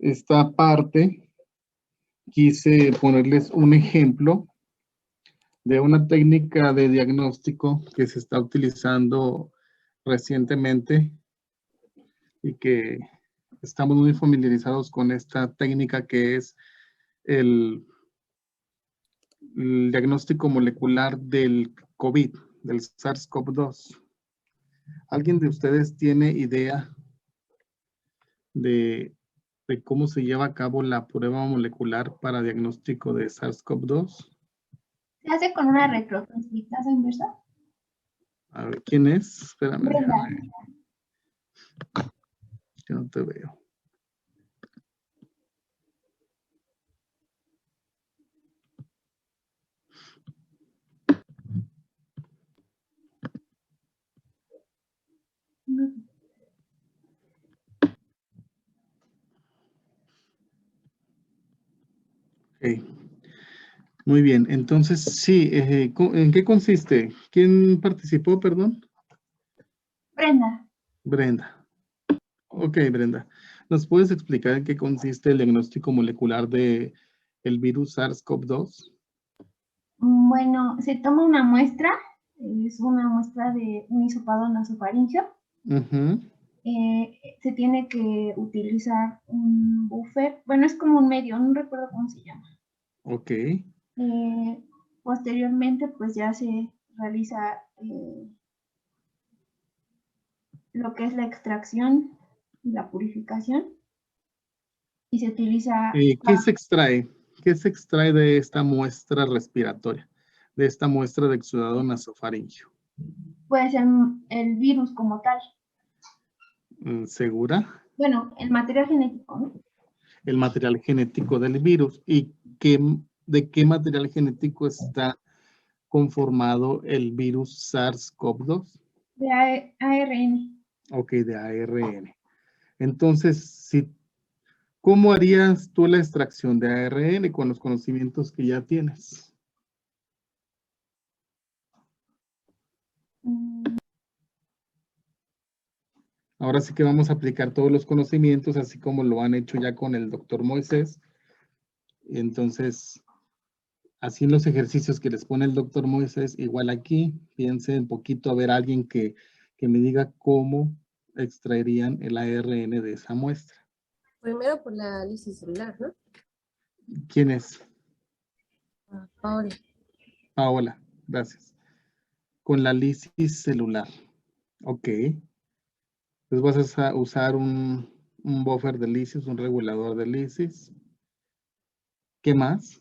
esta parte, quise ponerles un ejemplo de una técnica de diagnóstico que se está utilizando recientemente y que estamos muy familiarizados con esta técnica, que es el diagnóstico molecular del COVID, del SARS-CoV-2. ¿Alguien de ustedes tiene idea de cómo se lleva a cabo la prueba molecular para diagnóstico de SARS-CoV-2? ¿Se hace con una retrotranscriptasa inversa? A ver, ¿quién es? Espérame, Brenda. déjame. Yo no te veo. Okay. Muy bien, entonces sí, ¿en qué consiste? ¿Quién participó, perdón? Brenda. Brenda. Ok, Brenda. ¿Nos puedes explicar en qué consiste el diagnóstico molecular de el virus SARS-CoV-2? Bueno, se toma una muestra, es una muestra de un hisopado nasofaríngeo. Se tiene que utilizar un buffer, bueno, es como un medio, no recuerdo cómo se llama. Ok. Posteriormente, pues ya se realiza lo que es la extracción y la purificación y se utiliza... ¿Qué se extrae? ¿Qué se extrae de esta muestra respiratoria, de esta muestra de exudado nasofaríngeo? Pues el virus como tal. ¿Segura? Bueno, el material genético, ¿no? El material genético del virus. ¿Y de qué material genético está conformado el virus SARS-CoV-2? De ARN. Ok, de ARN. Entonces, ¿cómo harías tú la extracción de ARN con los conocimientos que ya tienes? Ahora sí que vamos a aplicar todos los conocimientos, así como lo han hecho ya con el doctor Moisés. Entonces, así en los ejercicios que les pone el doctor Moisés, igual aquí, piensen un poquito a ver a alguien que me diga cómo extraerían el ARN de esa muestra. Primero por la lisis celular, ¿no? ¿Quién es? Paola. Paola, gracias. Con la lisis celular. Ok. Entonces vas a usar un buffer de lisis, un regulador de lisis. ¿Qué más?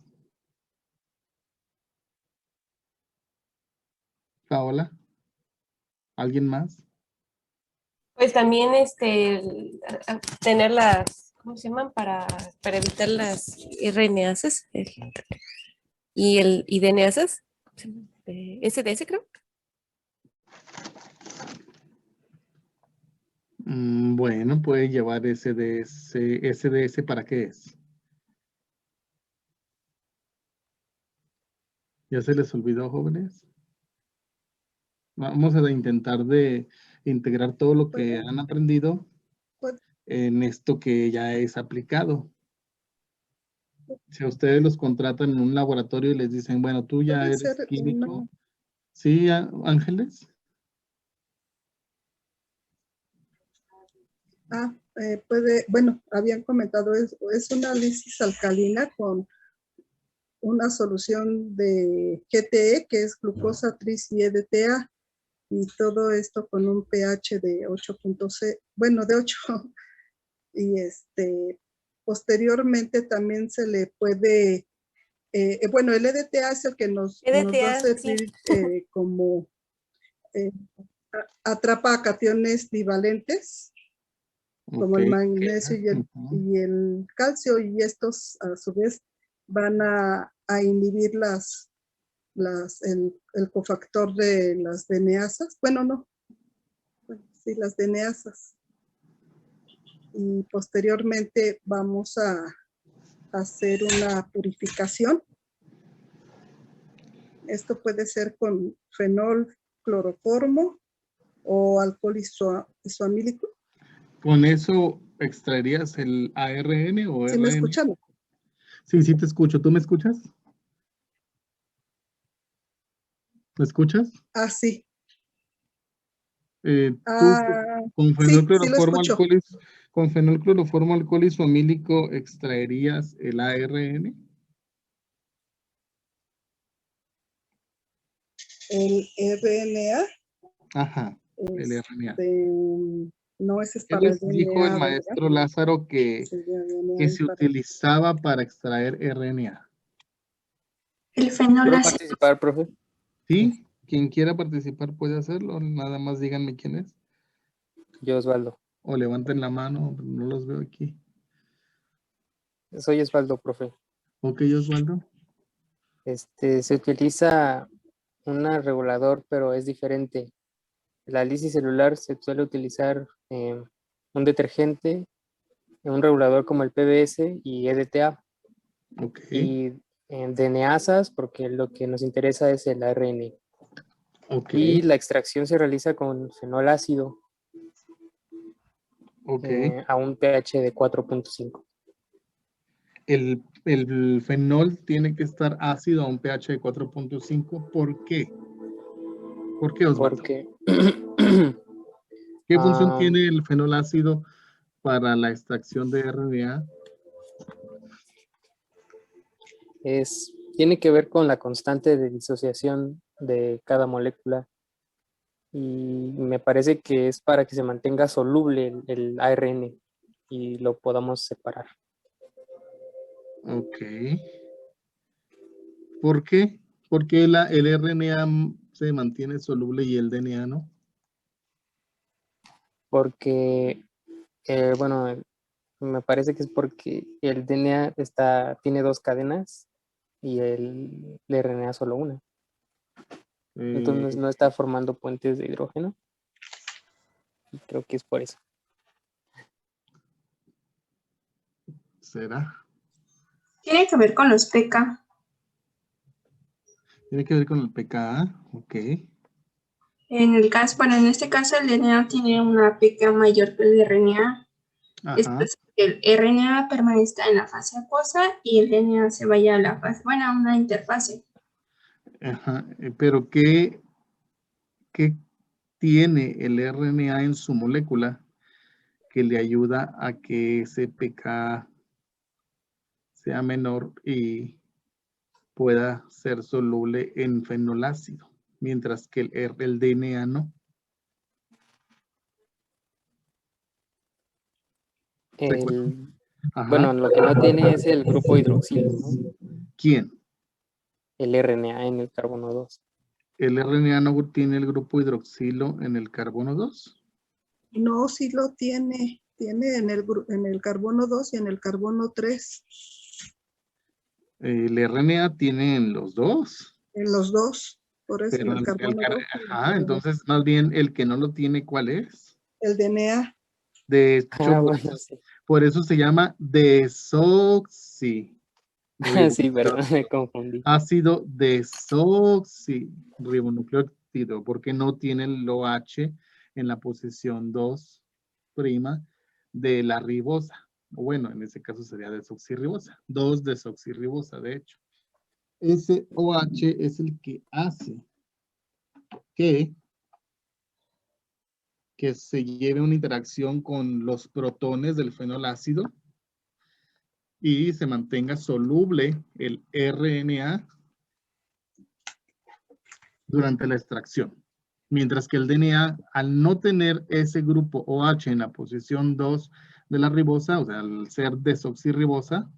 Paola, ¿alguien más? Pues también tener las, ¿cómo se llaman? Para evitar las RNAs y DNAs, SDS creo. Bueno, puede llevar SDS. ¿SDS para qué es? ¿Ya se les olvidó, jóvenes? Vamos a intentar de integrar todo lo que han aprendido en esto que ya es aplicado. Si a ustedes los contratan en un laboratorio y les dicen, bueno, tú ya eres químico. ¿Sí, Ángeles? Bueno, habían comentado, es una lisis alcalina con una solución de GTE, que es glucosa, tris y EDTA, y todo esto con un pH de 8.6, bueno, de 8. Y posteriormente también se le puede, bueno, el EDTA es el que nos va a servir sí. Como atrapa cationes bivalentes, como el magnesio y el calcio, y estos a su vez van a inhibir el cofactor de las DNAsas. Bueno, no, sí, las DNAsas. Y posteriormente vamos a hacer una purificación. Esto puede ser con fenol, cloroformo o alcohol isoamílico. Con eso ¿Extraerías el ARN o ¿Sí me RN? escuchan? Sí, sí te escucho. ¿Tú me escuchas? ¿Me escuchas? Ah, sí. Tú Ah, con sí lo escucho. fenolcloroformo alcohol isomílico extraerías el ARN. El RNA, Ajá, el RNA. no, ese es ¿Qué para el les dijo el DNA, ¿verdad? maestro Lázaro que Sería DNA y se para- utilizaba para extraer RNA? El ¿Quiero fenolácido. participar, profe? ¿Sí? Quien quiera participar puede hacerlo. Nada más díganme quién es. Yo, Osvaldo. O levanten la mano, no los veo aquí. Soy Osvaldo, profe. Ok, Osvaldo. Se utiliza un regulador, pero es diferente. La lisis celular se suele utilizar un detergente, un regulador como el PBS y EDTA. Ok, Y DNAsas, porque lo que nos interesa es el ARN. ok, Y la extracción se realiza con fenol ácido ok. a un pH de 4.5. El fenol tiene que estar ácido a un pH de 4.5. ¿Por qué? ¿Por qué, Osvaldo? Porque ¿Qué función ah, tiene el fenol ácido para la extracción de RNA? tiene que ver con la constante de disociación de cada molécula y me parece que es para que se mantenga soluble el ARN y lo podamos separar. Ok. ¿Por qué? ¿Por qué el RNA se mantiene soluble y el DNA no? Porque, bueno, me parece que es porque el DNA tiene 2 cadenas y el RNA solo una. Entonces Eh, no está formando puentes de hidrógeno. Y creo que es por eso. ¿Será? Tiene que ver con los pK. Tiene que ver con el pKa. Ok. En este caso el DNA tiene una pK mayor que el RNA. Esto Ajá. es que el RNA permanezca en la fase acuosa y el DNA se vaya a la fase, bueno, a una interfase. Ajá. Pero ¿qué tiene el RNA en su molécula que le ayuda a que ese pK sea menor y pueda ser soluble en fenolácido, mientras que el DNA no? ¿Se acuerdan? Ajá. Bueno, lo que no tiene es el grupo hidroxilo, ¿no? ¿Quién? El RNA en el carbono 2. ¿El RNA no tiene el grupo hidroxilo en el carbono 2? No, sí lo tiene. Tiene en el carbono 2 y en el carbono 3. El RNA tiene en los dos. En los dos. Por eso en Pero el carbono 2 y en el ajá, carbono entonces más bien el que no lo tiene, ¿cuál es? el DNA. De hecho, Bueno, sí. por eso se llama desoxi. Sí, perdón, me confundí. Ácido desoxirribonucleótido, porque no tiene el OH en la posición 2' de la ribosa. O bueno, en ese caso sería desoxirribosa. 2-desoxirribosa, de hecho. Ese OH es el que hace que se lleve una interacción con los protones del fenol ácido y se mantenga soluble el RNA durante la extracción. Mientras que el DNA, al no tener ese grupo OH en la posición 2 de la ribosa, o sea, al ser desoxirribosa,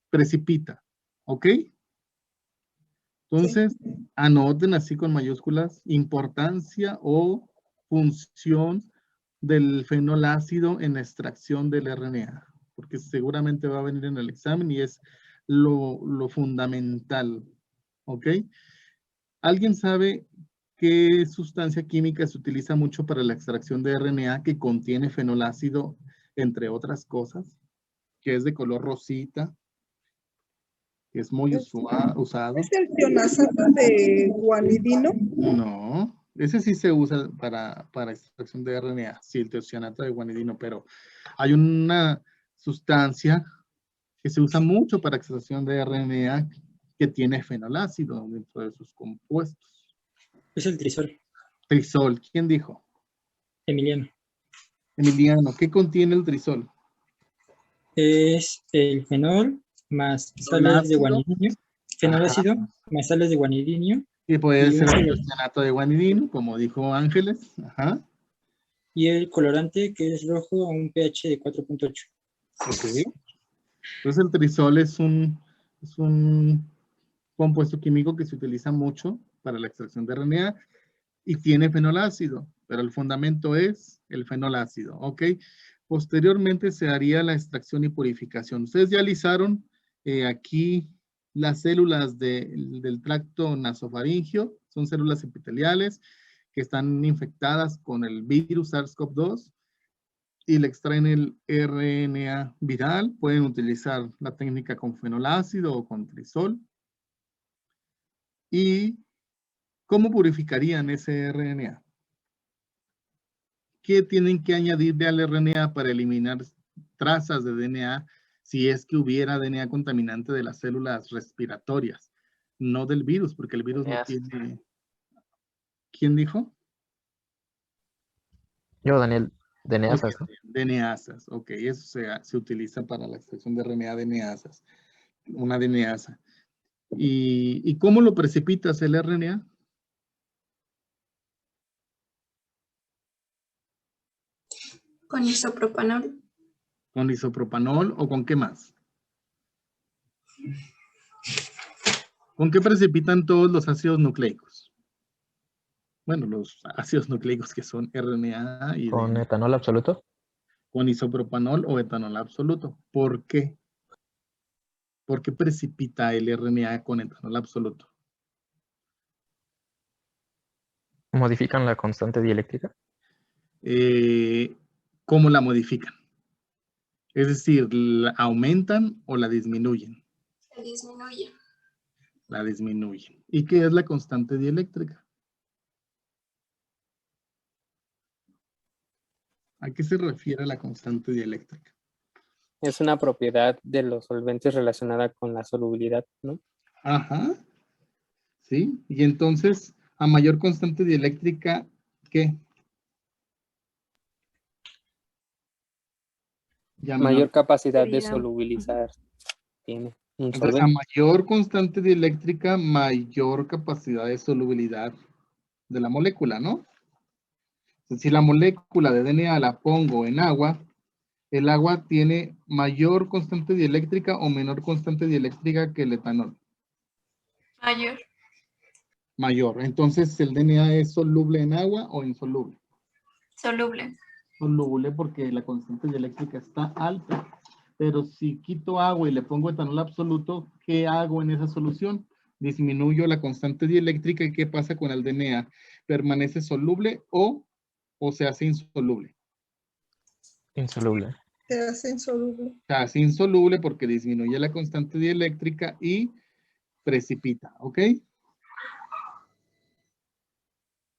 precipita. ¿Ok? Entonces, anoten así con mayúsculas importancia o función del fenol ácido en la extracción del RNA, porque seguramente va a venir en el examen y es lo fundamental. ¿Ok? ¿Alguien sabe qué sustancia química se utiliza mucho para la extracción de RNA que contiene fenolácido, entre otras cosas? Que es de color rosita, que es muy usado. ¿Es el tionazato de guanidino? No, Ese sí se usa para extracción de RNA, sí, el tiocianato de guanidino, pero hay una sustancia que se usa mucho para extracción de RNA que tiene fenolácido dentro de sus compuestos. Es el trisol, Trisol, ¿quién dijo? Emiliano. Emiliano, ¿qué contiene el trisol? Es el fenol más sales de Fenolácido. guanidinio, fenol Ajá. ácido más sales de guanidinio Y puede y, ser un el color- tiocianato de guanidino, como dijo Ángeles. Ajá. y el colorante que es rojo a un pH de 4.8. Ok. Entonces el trisol es un compuesto químico que se utiliza mucho para la extracción de RNA y tiene fenolácido, pero el fundamento es el fenolácido, ¿ok? Posteriormente se haría la extracción y purificación. Ustedes ya lizaron aquí las células del tracto nasofaringio, son células epiteliales que están infectadas con el virus SARS-CoV-2 y le extraen el RNA viral. Pueden utilizar la técnica con fenolácido o con trisol. ¿Y cómo purificarían ese RNA? ¿Qué tienen que añadirle al RNA para eliminar trazas de DNA si es que hubiera DNA contaminante de las células respiratorias? No del virus, porque el virus no tiene... ¿Quién dijo? Yo, Daniel, de Ok, Neasas, ¿no? DNAsas, ok, eso se utiliza para la extracción de RNA DNAsas, una DNAsa. ¿Y cómo lo precipitas el RNA? Con isopropanol. ¿Con isopropanol o con qué más? ¿Con qué precipitan todos los ácidos nucleicos? Bueno, los ácidos nucleicos que son RNA y Con DNA. etanol absoluto. Con isopropanol o etanol absoluto. ¿Por qué? ¿Por qué precipita el RNA con etanol absoluto? Modifican la constante dieléctrica. ¿Cómo la modifican? Es decir, ¿la aumentan o la disminuyen? Se disminuye. La disminuyen. ¿Y qué es la constante dieléctrica? ¿A qué se refiere la constante dieléctrica? Es una propiedad de los solventes relacionada con la solubilidad, ¿no? Ajá. ¿Sí? Y entonces, a mayor constante dieléctrica, ¿qué? Ya Mayor capacidad de Solubilidad. solubilizar tiene un Entonces, a solvente. mayor constante dieléctrica, mayor capacidad de solubilidad de la molécula, ¿no? Si la molécula de DNA la pongo en agua, el agua tiene mayor constante dieléctrica o menor constante dieléctrica que el etanol. Mayor. Mayor. Entonces, ¿el DNA es soluble en agua o insoluble? Soluble. Soluble porque la constante dieléctrica está alta. Pero si quito agua y le pongo etanol absoluto, ¿qué hago en esa solución? Disminuyo la constante dieléctrica y ¿qué pasa con el DNA? ¿Permanece soluble o se hace insoluble? Insoluble. Se hace insoluble. Se hace insoluble porque disminuye la constante dieléctrica y precipita, ¿ok?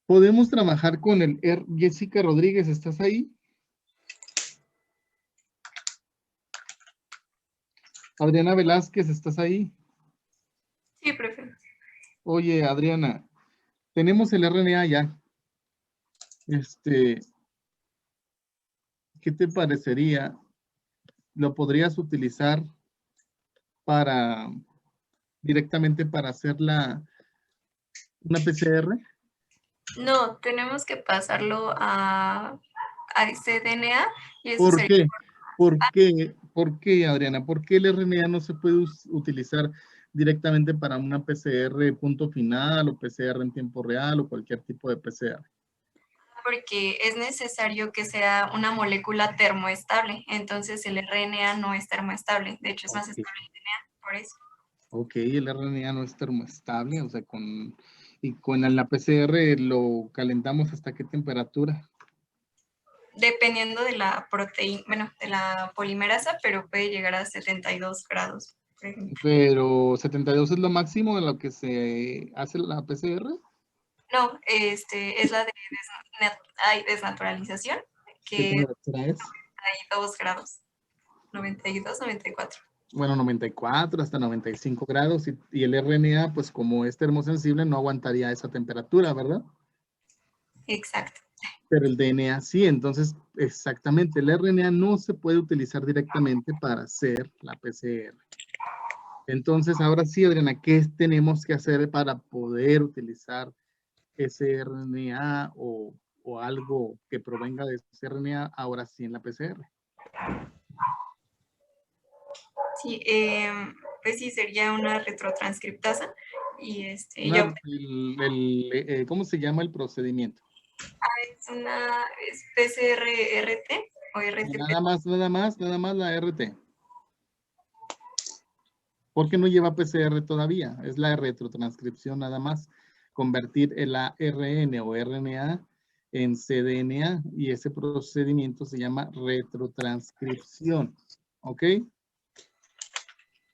Podemos trabajar con el Jessica Rodríguez, ¿estás ahí? Adriana Velázquez, ¿estás ahí? Sí, profe. Oye, Adriana, tenemos el RNA ya. ¿Qué te parecería? ¿Lo podrías utilizar directamente para hacer una PCR? No, tenemos que pasarlo a ese DNA y eso ¿Por sería. qué? ¿Por qué, Adriana? ¿Por qué el RNA no se puede utilizar directamente para una PCR punto final o PCR en tiempo real o cualquier tipo de PCR? Porque es necesario que sea una molécula termoestable. Entonces el RNA no es termoestable. De hecho, es más Ok. estable el DNA, por eso. Ok, el RNA no es termoestable, o sea, con la PCR lo calentamos ¿hasta qué temperatura? Dependiendo de la proteína, bueno, de la polimerasa, pero puede llegar a 72 grados, por ejemplo. Pero 72 es lo máximo en lo que se hace la PCR. No, es la de desnaturalización, ¿Qué que es temperatura es? 92 grados. 92, 94. Bueno, 94 hasta 95 grados y el RNA, pues como es termosensible, no aguantaría esa temperatura, ¿verdad? Exacto. Pero el DNA sí, entonces exactamente, el RNA no se puede utilizar directamente para hacer la PCR. Entonces, ahora sí, Adriana, ¿qué tenemos que hacer para poder utilizar ese RNA o algo que provenga de ese RNA ahora sí en la PCR? Sí, pues sí, sería una retrotranscriptasa. Y ¿Cómo se llama el procedimiento? es PCR-RT o RTP. Nada más la RT. ¿Por qué no lleva PCR todavía? Es la retrotranscripción nada más. Convertir el ARN o RNA en cDNA y ese procedimiento se llama retrotranscripción. ¿Ok?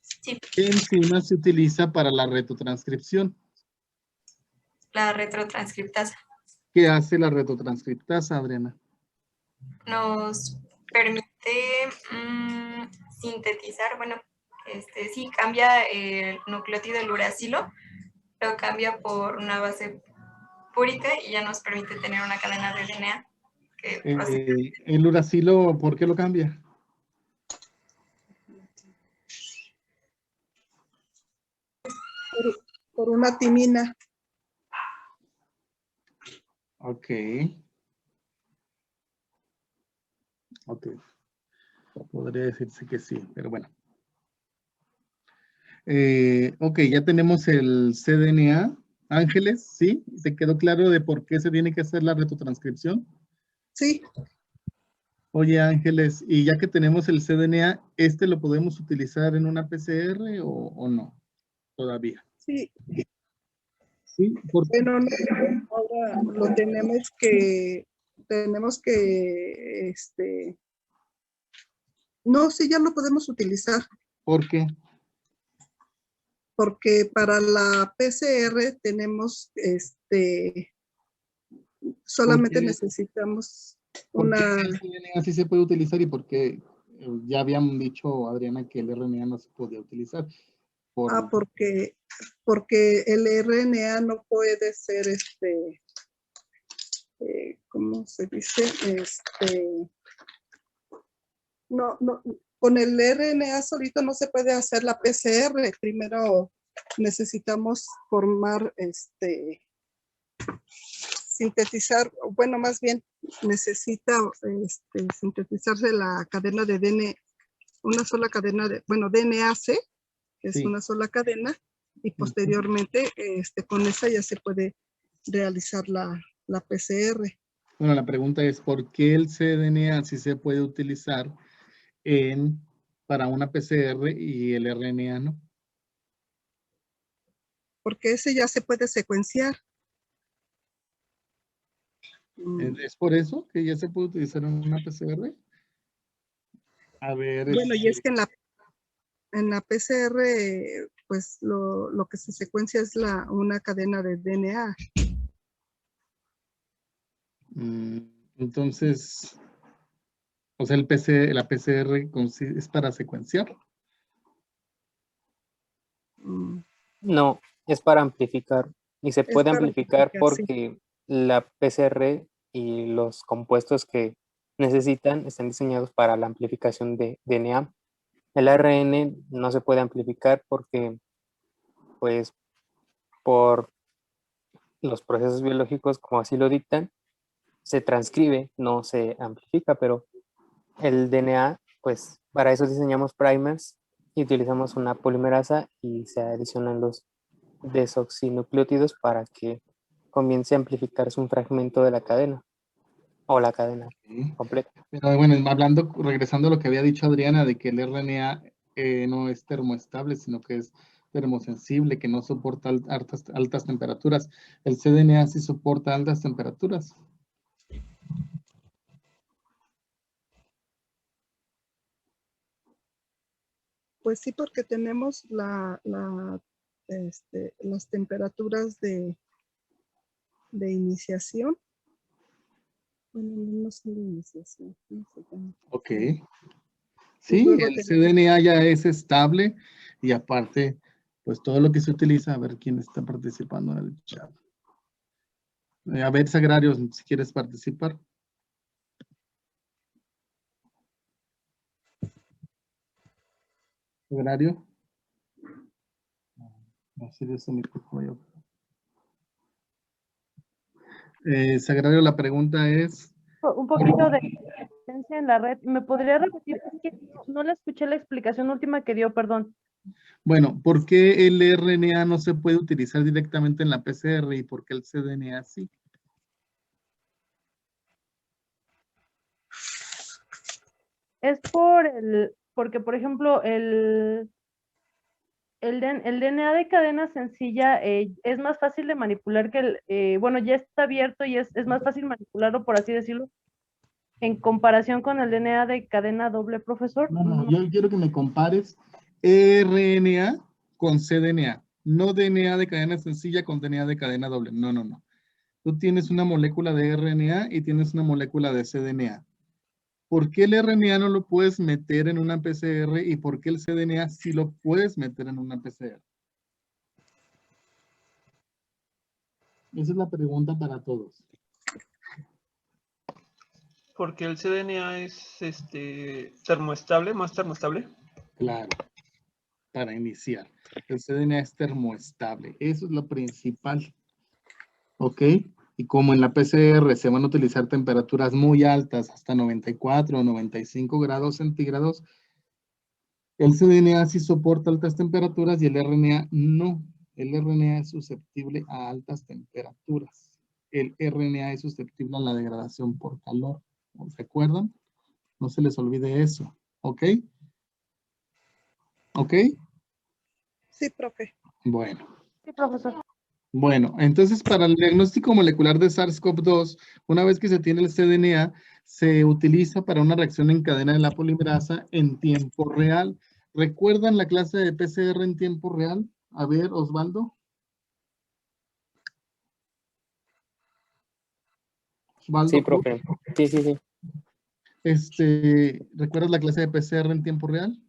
Sí, ¿Qué enzima se utiliza para la retrotranscripción? la retrotranscriptasa. ¿Qué hace la retrotranscriptasa, Adriana? Nos permite sintetizar, bueno, sí, cambia el nucleótido del uracilo, lo cambia por una base púrica y ya nos permite tener una cadena de DNA. El uracilo, ¿por qué lo cambia? Por una timina. Ok. Ok. Podría decirse que sí, pero bueno. Ok, ya tenemos el cDNA. Ángeles, ¿sí? ¿Te quedó claro de por qué se tiene que hacer la retrotranscripción? Sí, Oye, Ángeles, y ya que tenemos el cDNA, ¿este lo podemos utilizar en una PCR o no? Todavía. sí. Sí, porque Bueno, no, ahora lo tenemos que, no, sí, ya lo podemos utilizar, ¿por qué? porque para la PCR tenemos, solamente Porque necesitamos ¿por qué una, el RNA sí se puede utilizar y por qué ya habían dicho, Adriana, que el RNA no se podía utilizar? porque el RNA no puede ser, ¿cómo se dice? No, con el RNA solito no se puede hacer la PCR. Primero necesitamos formar, sintetizar, bueno, más bien necesita sintetizarse la cadena de DNA, una sola cadena de, bueno, DNAC, que es Sí. una sola cadena, y posteriormente con esa ya se puede realizar la PCR. Bueno, la pregunta es, ¿por qué el cDNA sí se puede utilizar para una PCR y el RNA no? Porque ese ya se puede secuenciar. ¿Es por eso que ya se puede utilizar en una PCR? A ver, Bueno, y es que en la PCR, pues lo que se secuencia es una cadena de DNA. Entonces, o sea, la PCR es para secuenciar. No, es para amplificar. Y se Es puede para amplificar amplificar, sí. porque la PCR y los compuestos que necesitan están diseñados para la amplificación de DNA. El ARN no se puede amplificar porque, pues, por los procesos biológicos, como así lo dictan, se transcribe, no se amplifica, pero el DNA, pues, para eso diseñamos primers y utilizamos una polimerasa y se adicionan los desoxinucleótidos para que comience a amplificarse un fragmento de la cadena o la cadena Sí. completa. Pero bueno, regresando a lo que había dicho Adriana, de que el RNA no es termoestable, sino que es termosensible, que no soporta altas temperaturas. El cDNA sí soporta altas temperaturas. Pues sí, porque tenemos las temperaturas de iniciación. Bueno, no son de iniciación. ¿Cómo se llama? Ok. Y Sí, luego el tenemos- CDNA ya es estable y aparte, pues todo lo que se utiliza, a ver quién está participando en el chat. A ver, Sagrario, si quieres participar. Sagrario. No sé de eso micrófono yo. Sagrario, la pregunta es, Un poquito de presencia en la red. ¿Me podría repetir? Es que no la escuché la explicación última que dio, perdón. bueno, ¿por qué el RNA no se puede utilizar directamente en la PCR y por qué el CDNA sí? Es porque por ejemplo, el DNA de cadena sencilla es más fácil de manipular que bueno, ya está abierto y es más fácil manipularlo, por así decirlo, en comparación con el DNA de cadena doble, profesor. No, yo quiero que me compares RNA con CDNA, no DNA de cadena sencilla con DNA de cadena doble. No. Tú tienes una molécula de RNA y tienes una molécula de CDNA. ¿Por qué el RNA no lo puedes meter en una PCR y por qué el CDNA sí lo puedes meter en una PCR? Esa es la pregunta para todos. Porque el CDNA es termoestable, más termoestable. Claro, para iniciar. El CDNA es termoestable. Eso es lo principal. ¿Ok? Y como en la PCR se van a utilizar temperaturas muy altas, hasta 94 o 95 grados centígrados, el CDNA sí soporta altas temperaturas y el RNA no. El RNA es susceptible a altas temperaturas. El RNA es susceptible a la degradación por calor. ¿Se acuerdan? No se les olvide eso. ¿Ok? ¿Ok? Sí, profe. Bueno. Sí, profesor. Bueno, entonces para el diagnóstico molecular de SARS-CoV-2, una vez que se tiene el CDNA, se utiliza para una reacción en cadena de la polimerasa en tiempo real. ¿Recuerdan la clase de PCR en tiempo real? A ver, Osvaldo. Osvaldo Sí, Cruz. profe. Sí. ¿Recuerdas la clase de PCR en tiempo real?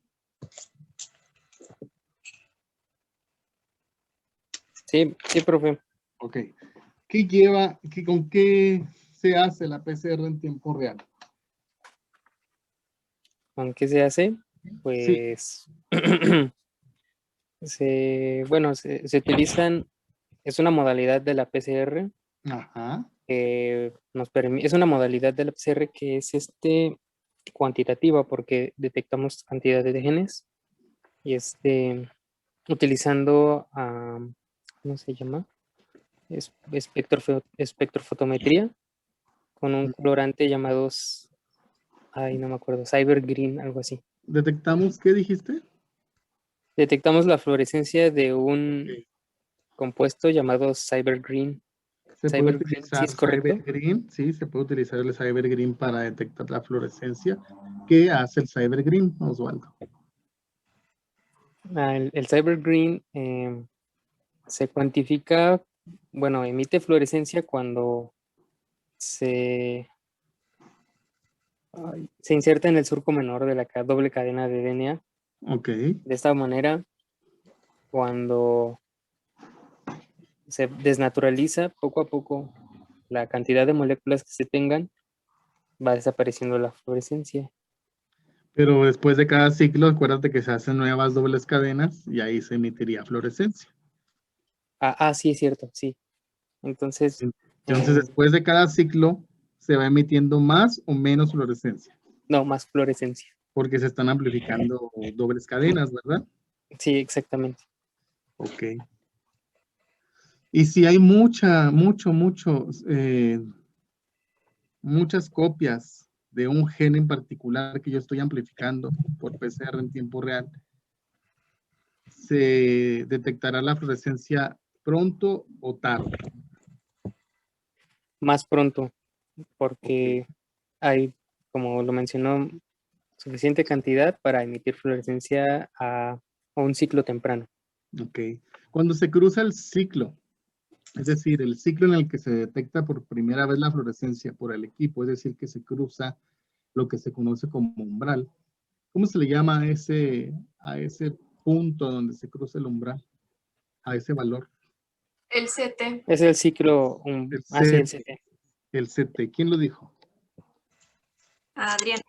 Sí, profe. Ok. ¿Con qué se hace la PCR en tiempo real? ¿Con qué se hace? Sí. Pues se utilizan, es una modalidad de la PCR Ajá. que nos permite, es una modalidad de la PCR que es cuantitativa porque detectamos cantidades de genes y utilizando, ¿cómo se llama? Espectrofotometría con un colorante llamado, no me acuerdo, Cyber Green, algo así. ¿Detectamos qué dijiste? Detectamos la fluorescencia de un compuesto llamado Cyber Green. Se puede Cyber Green, ¿sí utilizar es correcto? Cyber Green, sí, se puede utilizar el Cyber Green para detectar la fluorescencia. ¿Qué hace el Cyber Green, Osvaldo? El Cyber Green se cuantifica, bueno, emite fluorescencia cuando se inserta en el surco menor de la doble cadena de DNA. Ok. De esta manera, cuando se desnaturaliza poco a poco la cantidad de moléculas que se tengan, va desapareciendo la fluorescencia. Pero después de cada ciclo, acuérdate que se hacen nuevas dobles cadenas y ahí se emitiría fluorescencia. Sí, es cierto, sí. Entonces, Después de cada ciclo, se va emitiendo más o menos fluorescencia. no, más fluorescencia. Porque se están amplificando dobles cadenas, ¿verdad? Sí, exactamente. Ok. Y si hay muchas copias de un gen en particular que yo estoy amplificando por PCR en tiempo real, se detectará la fluorescencia pronto o tarde. Más pronto, porque hay, como lo mencionó, suficiente cantidad para emitir fluorescencia a un ciclo temprano. Ok. Cuando se cruza el ciclo Es decir, el ciclo en el que se detecta por primera vez la fluorescencia por el equipo, es decir, que se cruza lo que se conoce como umbral. ¿Cómo se le llama a ese punto donde se cruza el umbral? A ese valor. El CT. Es el ciclo, El sí, el CT. CT. El CT. ¿Quién lo dijo? Adrián.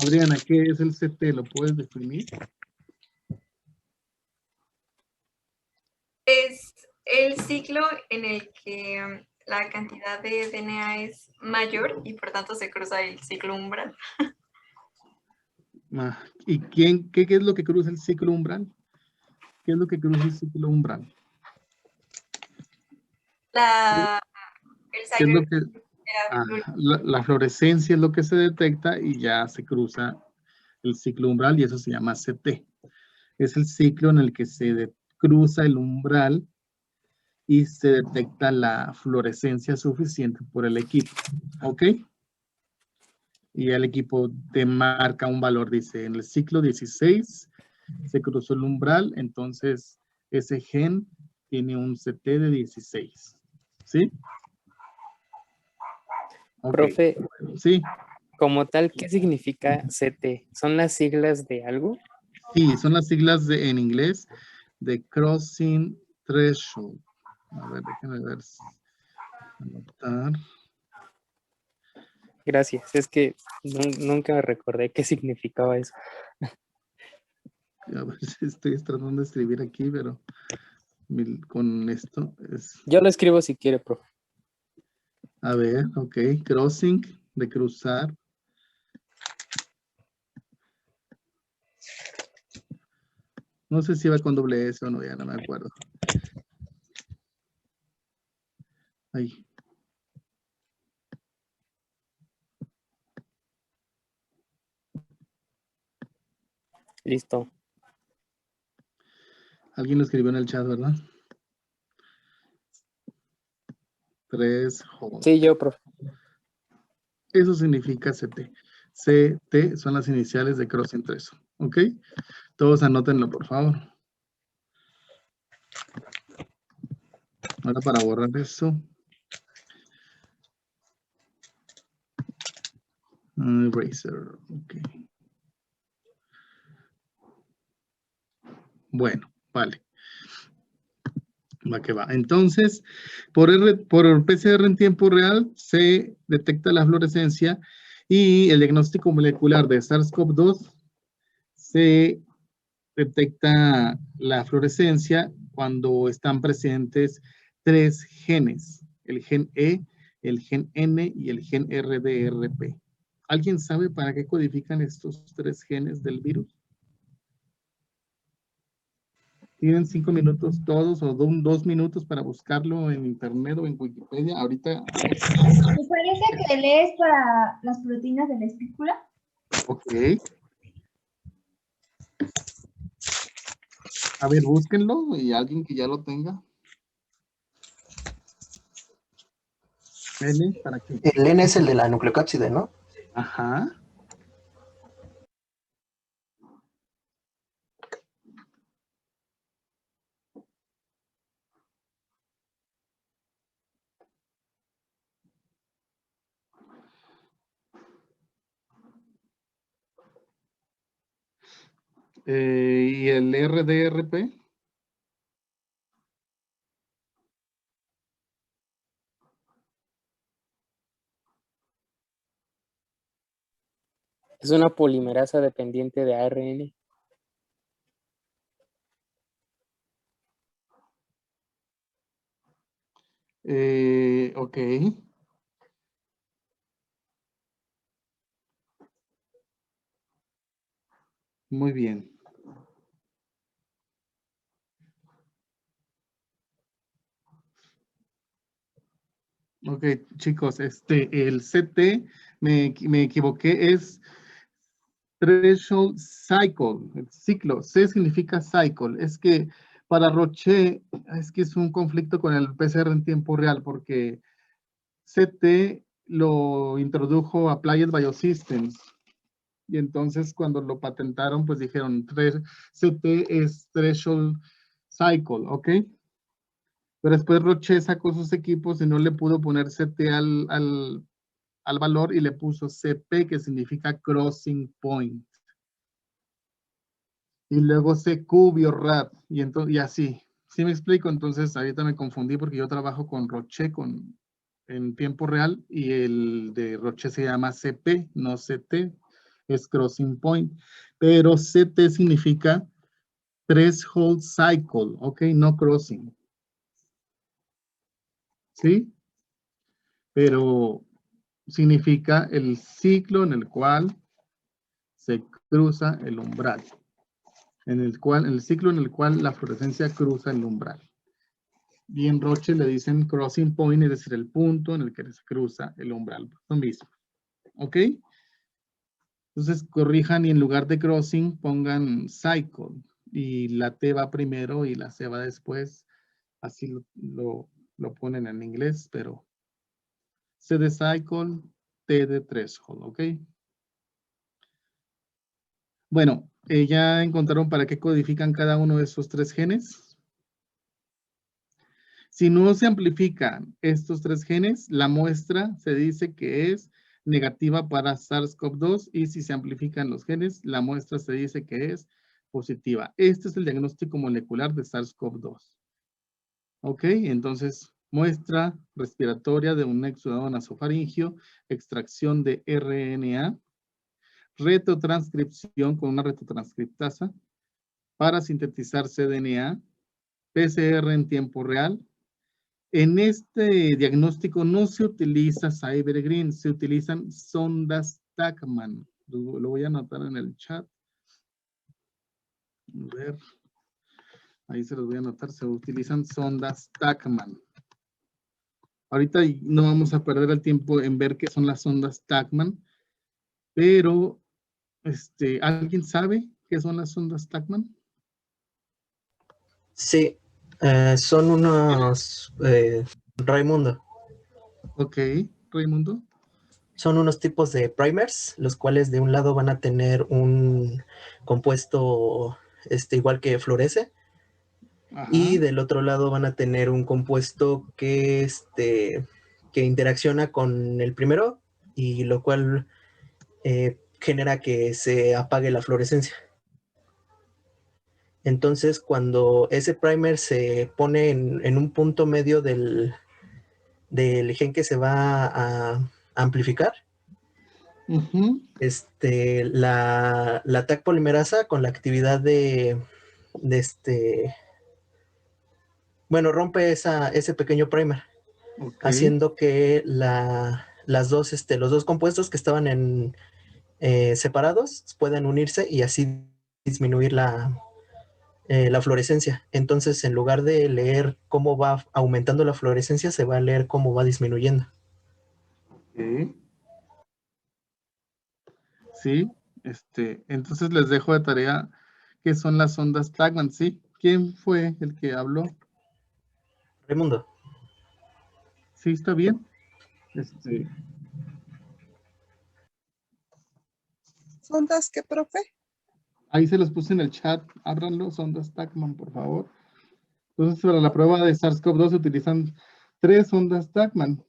Adriana, ¿qué es el CT? ¿Lo puedes definir? Es el ciclo en el que la cantidad de DNA es mayor y por tanto se cruza el ciclo umbral. ¿Y qué es lo que cruza el ciclo umbral? ¿Qué es lo que cruza el ciclo umbral? ¿Qué es lo que, la fluorescencia es lo que se detecta y ya se cruza el ciclo umbral y eso se llama CT. Es el ciclo en el que se cruza el umbral y se detecta la fluorescencia suficiente por el equipo. ¿Ok? Y el equipo te marca un valor, dice, en el ciclo 16 se cruzó el umbral, entonces ese gen tiene un CT de 16. ¿Sí? Okay. Profe, sí. Como tal, ¿qué significa CT? ¿Son las siglas de algo? Sí, son las siglas en inglés de Crossing Threshold. A ver, déjenme ver. Anotar. Gracias, es que nunca recordé qué significaba eso. A ver, estoy tratando de escribir aquí, pero con esto es... Yo lo escribo si quiere, profe. A ver, ok. Crossing, de cruzar. No sé si va con doble S o no, ya no me acuerdo. Ahí. Listo. Alguien lo escribió en el chat, ¿verdad? Threshold. Sí, yo, profe. Eso significa CT. CT son las iniciales de Crossing Threshold. ¿Ok? Todos anótenlo, por favor. Ahora para borrar eso. Eraser. Ok. Bueno, vale. Va que va. Entonces, por PCR en tiempo real se detecta la fluorescencia y el diagnóstico molecular de SARS-CoV-2 se detecta la fluorescencia cuando están presentes 3 genes, el gen E, el gen N y el gen RDRP. ¿Alguien sabe para qué codifican estos 3 genes del virus? Tienen 5 minutos todos o 2 minutos para buscarlo en internet o en Wikipedia. Ahorita. Me parece que lees para las proteínas de la espícula. Ok. A ver, búsquenlo y alguien que ya lo tenga. N, ¿para qué? El N es el de la nucleocápside, ¿no? Ajá. ¿Y el RDRP? Es una polimerasa dependiente de ARN. Ok. Muy bien. Ok, chicos, el CT, me equivoqué, es Threshold Cycle, el ciclo. C significa cycle. Es que para Roche, es que es un conflicto con el PCR en tiempo real, porque CT lo introdujo Applied Biosystems. Y entonces cuando lo patentaron, pues dijeron, CT es Threshold Cycle, ¿ok? Pero después Roche sacó sus equipos y no le pudo poner CT al valor y le puso CP, que significa Crossing Point. Y luego CQ Biorad, y así. ¿Sí me explico? Entonces ahorita me confundí porque yo trabajo con Roche en tiempo real y el de Roche se llama CP, no CT, es Crossing Point. Pero CT significa Threshold Cycle, ¿ok? No Crossing. ¿Sí? Pero significa el ciclo en el cual se cruza el umbral. El ciclo en el cual la fluorescencia cruza el umbral. Y en Roche le dicen crossing point, es decir, el punto en el que se cruza el umbral. Lo mismo. ¿Ok? Entonces corrijan y en lugar de crossing pongan cycle. Y la T va primero y la C va después. Así lo ponen en inglés, pero C de cycle, T de threshold. ¿Ok? Bueno, ya encontraron para qué codifican cada uno de esos 3 genes. Si no se amplifican estos 3 genes, la muestra se dice que es negativa para SARS-CoV-2 y si se amplifican los genes, la muestra se dice que es positiva. Este es el diagnóstico molecular de SARS-CoV-2. Ok, entonces muestra respiratoria de un exudado nasofaringio, extracción de RNA, retrotranscripción con una retrotranscriptasa para sintetizar cDNA, PCR en tiempo real. En este diagnóstico no se utiliza Cyber-Green, se utilizan sondas Tacman. Lo voy a anotar en el chat. A ver, ahí se los voy a anotar, se utilizan sondas Tacman. Ahorita no vamos a perder el tiempo en ver qué son las sondas Tacman, pero ¿alguien sabe qué son las sondas Tacman? Sí, son unos, Raimundo. Ok, Raimundo. Son unos tipos de primers, los cuales de un lado van a tener un compuesto igual que fluoresce, Ajá. y del otro lado van a tener un compuesto que interacciona con el primero, y lo cual genera que se apague la fluorescencia. Entonces, cuando ese primer se pone en un punto medio del gen que se va a amplificar, la Taq polimerasa con la actividad rompe ese pequeño primer, haciendo que los dos compuestos que estaban separados puedan unirse y así disminuir la fluorescencia. Entonces, en lugar de leer cómo va aumentando la fluorescencia, se va a leer cómo va disminuyendo. Okay. Sí, entonces les dejo de tarea qué son las ondas Tacman, ¿sí? ¿Quién fue el que habló? Raimundo. Sí, está bien. ¿Sondas qué, profe? Ahí se los puse en el chat. Ábranlo, sondas Tacman, por favor. Entonces, para la prueba de SARS-CoV-2 se utilizan 3 sondas Tacman.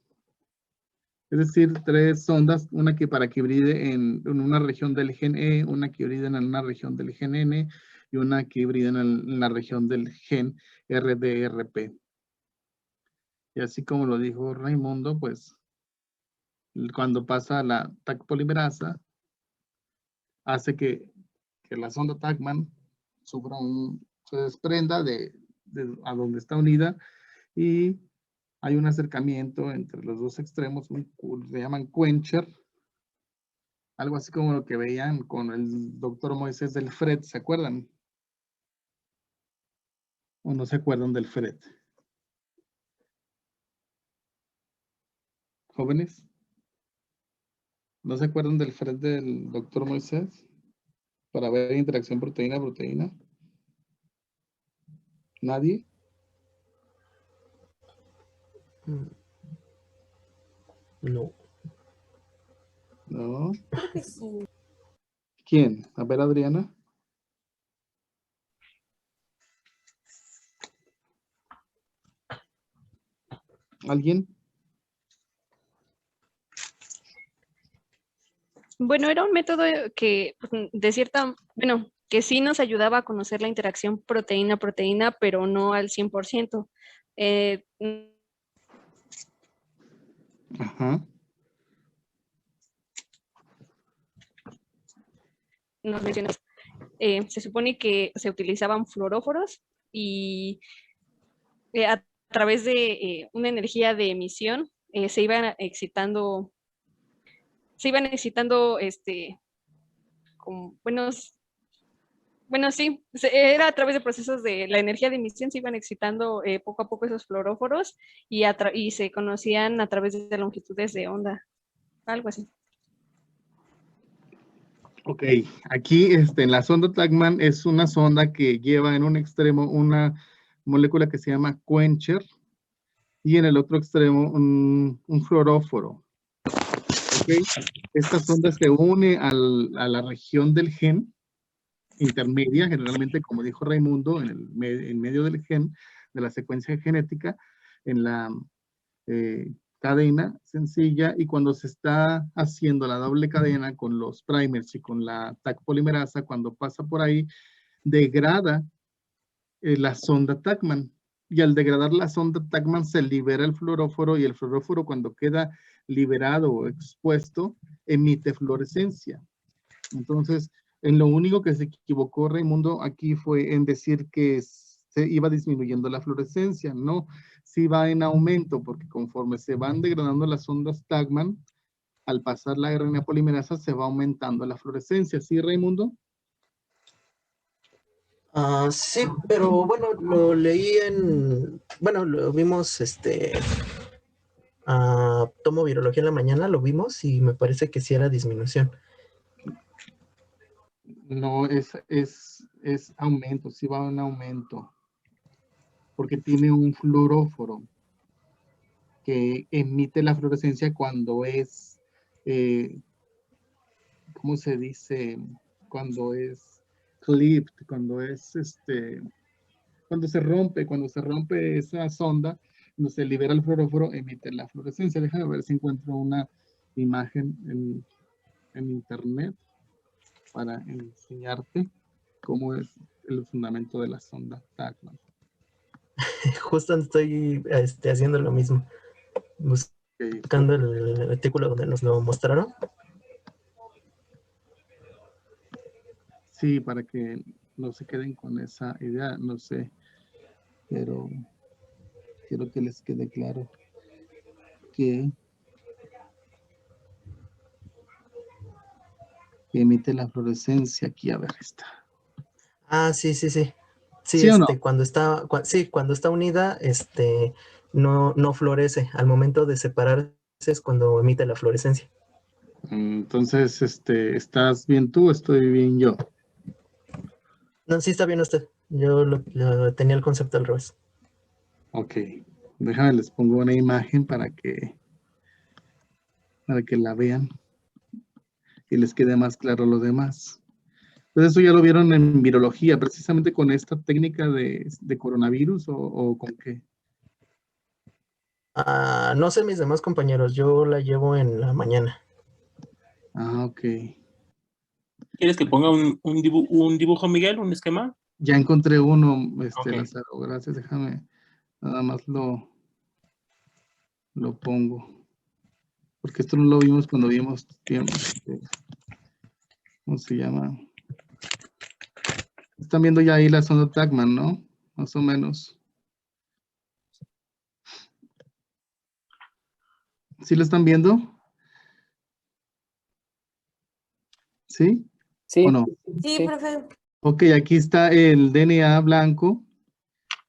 Es decir, 3 sondas, una que para que hibride en una región del gen E, una que hibride en una región del gen N y una que hibride en la región del gen RDRP. Y así como lo dijo Raimundo, pues cuando pasa la Taq polimerasa, hace que la sonda Tacman se desprenda a donde está unida y hay un acercamiento entre los dos extremos, se llaman quencher, algo así como lo que veían con el doctor Moisés del FRED, ¿se acuerdan? ¿O no se acuerdan del FRED? ¿Jóvenes? ¿No se acuerdan del FRED del doctor Moisés? Para ver interacción proteína-proteína. ¿Nadie? No. No. Creo que sí. ¿Quién? A ver, Adriana. ¿Alguien? Bueno, era un método que de cierta, bueno, que sí nos ayudaba a conocer la interacción proteína-proteína, pero no al 100%. Ajá. Nos mencionas, se supone que se utilizaban fluoróforos y a través de una energía de emisión se iban excitando, como bueno, sí, era a través de procesos de la energía de emisión, se iban excitando poco a poco esos fluoróforos y se conocían a través de longitudes de onda, algo así. Ok, aquí en la sonda Tachman es una sonda que lleva en un extremo una molécula que se llama quencher y en el otro extremo un fluoróforo. Okay. Esta sonda se une a la región del gen intermedia, generalmente, como dijo Raimundo, en medio del gen, de la secuencia genética, en la cadena sencilla, y cuando se está haciendo la doble cadena con los primers y con la Taq polimerasa, cuando pasa por ahí, degrada la sonda Tachman. Y al degradar la sonda Tachman se libera el fluoróforo, y el fluoróforo, cuando queda liberado o expuesto, emite fluorescencia. Entonces, en lo único que se equivocó Raimundo aquí fue en decir que se iba disminuyendo la fluorescencia, no, sí va en aumento, porque conforme se van degradando las ondas Tachman, al pasar la RNA polimerasa se va aumentando la fluorescencia, ¿sí, Raimundo? Sí, pero bueno, lo leí bueno, lo vimos, tomo virología en la mañana, lo vimos y me parece que sí era disminución. No, es aumento, sí va en aumento, porque tiene un fluoróforo que emite la fluorescencia cuando es, ¿cómo se dice? Cuando es clipped, cuando es cuando se rompe esa sonda, cuando se libera el fluoróforo, emite la fluorescencia. Déjame ver si encuentro una imagen en internet para enseñarte cómo es el fundamento de la sonda Tachman. Justo estoy haciendo lo mismo. Buscando el artículo donde nos lo mostraron. Sí, para que no se queden con esa idea, no sé, pero quiero que les quede claro que emite la fluorescencia. Aquí, a ver, está. Sí. Sí, ¿Sí o no? cuando está unida, no florece. Al momento de separarse es cuando emite la fluorescencia. Entonces, ¿estás bien tú o estoy bien yo? No, sí está bien usted. Yo tenía el concepto al revés. Ok, déjame, les pongo una imagen para que la vean y les quede más claro lo demás. Pues eso ya lo vieron en virología, precisamente con esta técnica de coronavirus o con qué. No sé mis demás compañeros, yo la llevo en la mañana. Ok. ¿Quieres que ponga un dibujo, Miguel, un esquema? Ya encontré uno, Okay. Lázaro, gracias, déjame, nada más lo pongo. Porque esto no lo vimos cuando vimos tiempo. ¿Cómo se llama? Están viendo ya ahí la sonda Tachman, ¿no? Más o menos. ¿Sí lo están viendo? ¿Sí? Sí. ¿O no? Sí, profe. Ok, aquí está el DNA blanco.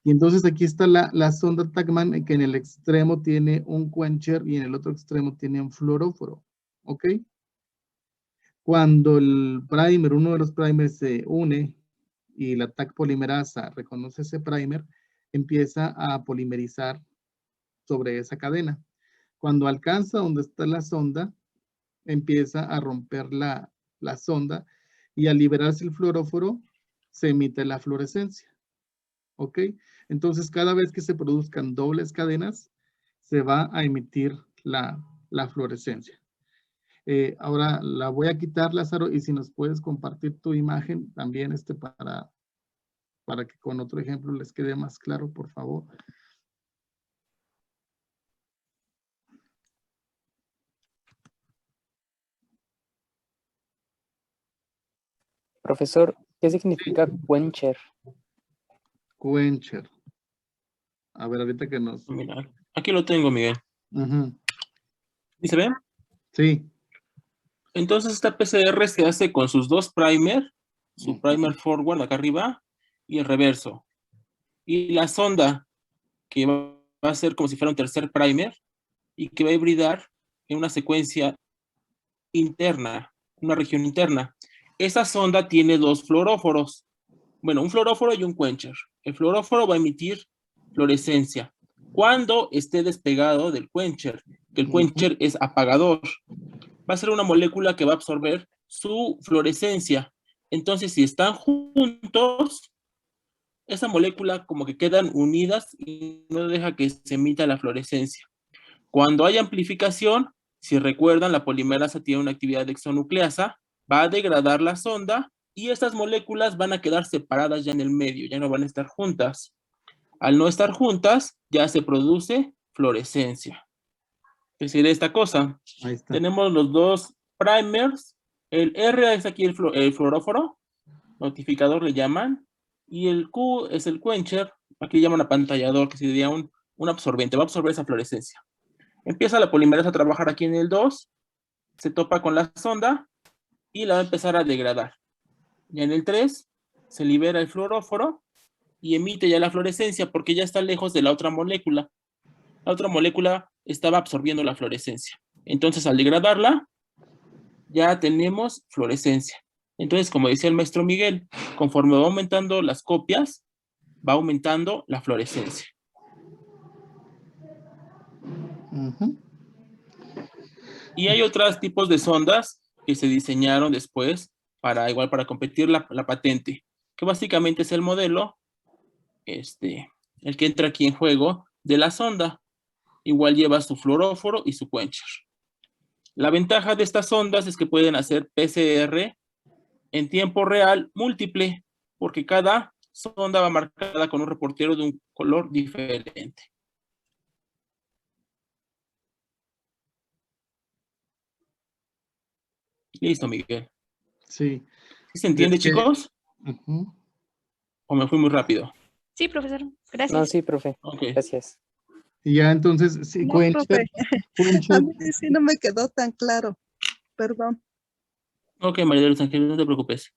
Y entonces aquí está la sonda Tachman, que en el extremo tiene un quencher y en el otro extremo tiene un fluoróforo. ¿Ok? Cuando el primer, uno de los primers se une y la Taq polimerasa reconoce ese primer, empieza a polimerizar sobre esa cadena. Cuando alcanza donde está la sonda, empieza a romper la sonda y al liberarse el fluoróforo, se emite la fluorescencia. ¿Ok? Entonces, cada vez que se produzcan dobles cadenas, se va a emitir la fluorescencia. Ahora la voy a quitar, Lázaro, y si nos puedes compartir tu imagen también para que con otro ejemplo les quede más claro, por favor. Profesor, ¿qué significa quencher? Quencher. A ver, ahorita que nos... Mira, aquí lo tengo, Miguel. Ujú. ¿Y se ve? Sí. Entonces esta PCR se hace con sus dos primer, su primer forward acá arriba y el reverso. Y la sonda que va a ser como si fuera un tercer primer y que va a hibridar en una secuencia interna, una región interna. Esa sonda tiene dos fluoróforos. Bueno, un fluoróforo y un quencher. El fluoróforo va a emitir fluorescencia cuando esté despegado del quencher, que el quencher es apagador. Va a ser una molécula que va a absorber su fluorescencia. Entonces, si están juntos, esa molécula como que quedan unidas y no deja que se emita la fluorescencia. Cuando hay amplificación, si recuerdan, la polimerasa tiene una actividad exonucleasa, va a degradar la sonda y estas moléculas van a quedar separadas ya en el medio, ya no van a estar juntas. Al no estar juntas, ya se produce fluorescencia. ¿Qué sería esta cosa? Ahí está. Tenemos los dos primers. El R es aquí el fluoróforo, notificador le llaman, y el Q es el quencher, aquí le llaman apantallador, que sería un absorbente, va a absorber esa fluorescencia. Empieza la polimerasa a trabajar aquí en el 2, se topa con la sonda y la va a empezar a degradar. Ya en el 3 se libera el fluoróforo y emite ya la fluorescencia porque ya está lejos de la otra molécula. La otra molécula estaba absorbiendo la fluorescencia. Entonces, al degradarla, ya tenemos fluorescencia. Entonces, como decía el maestro Miguel, conforme va aumentando las copias, va aumentando la fluorescencia. Y hay otros tipos de sondas que se diseñaron después para competir la patente, que básicamente es el modelo, el que entra aquí en juego de la sonda. Igual lleva su fluoróforo y su quencher. La ventaja de estas sondas es que pueden hacer PCR en tiempo real múltiple, porque cada sonda va marcada con un reportero de un color diferente. Listo, Miguel. Sí. ¿Sí se entiende, chicos? ¿O me fui muy rápido? Sí, profesor. Gracias. No, sí, profe. Okay. Gracias. Y ya entonces, sí, No, quencher, profe. quencher. A mí sí no me quedó tan claro. Perdón. Ok, María de los Ángeles, no te preocupes.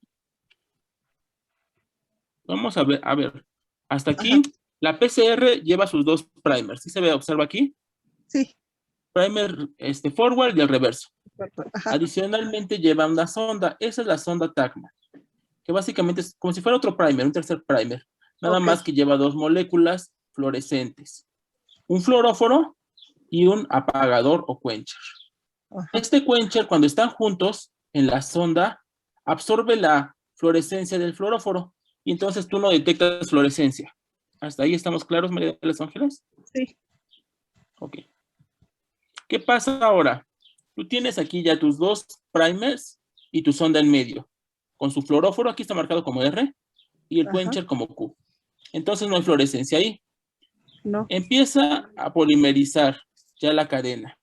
Vamos a ver, hasta aquí la PCR lleva sus dos primers. ¿Sí se ve? Observa aquí. Sí. Primer forward y el reverso. Ajá. Adicionalmente lleva una sonda. Esa es la sonda TACMA, que básicamente es como si fuera otro primer, un tercer primer. Nada más que lleva dos moléculas fluorescentes. Un fluoróforo y un apagador o quencher. Este quencher, cuando están juntos en la sonda, absorbe la fluorescencia del fluoróforo y entonces tú no detectas fluorescencia. ¿Hasta ahí estamos claros, María de los Ángeles? Sí. Ok. ¿Qué pasa ahora? Tú tienes aquí ya tus dos primers y tu sonda en medio. Con su fluoróforo, aquí está marcado como R, y el quencher como Q. Entonces no hay fluorescencia ahí. No. Empieza a polimerizar ya la cadena.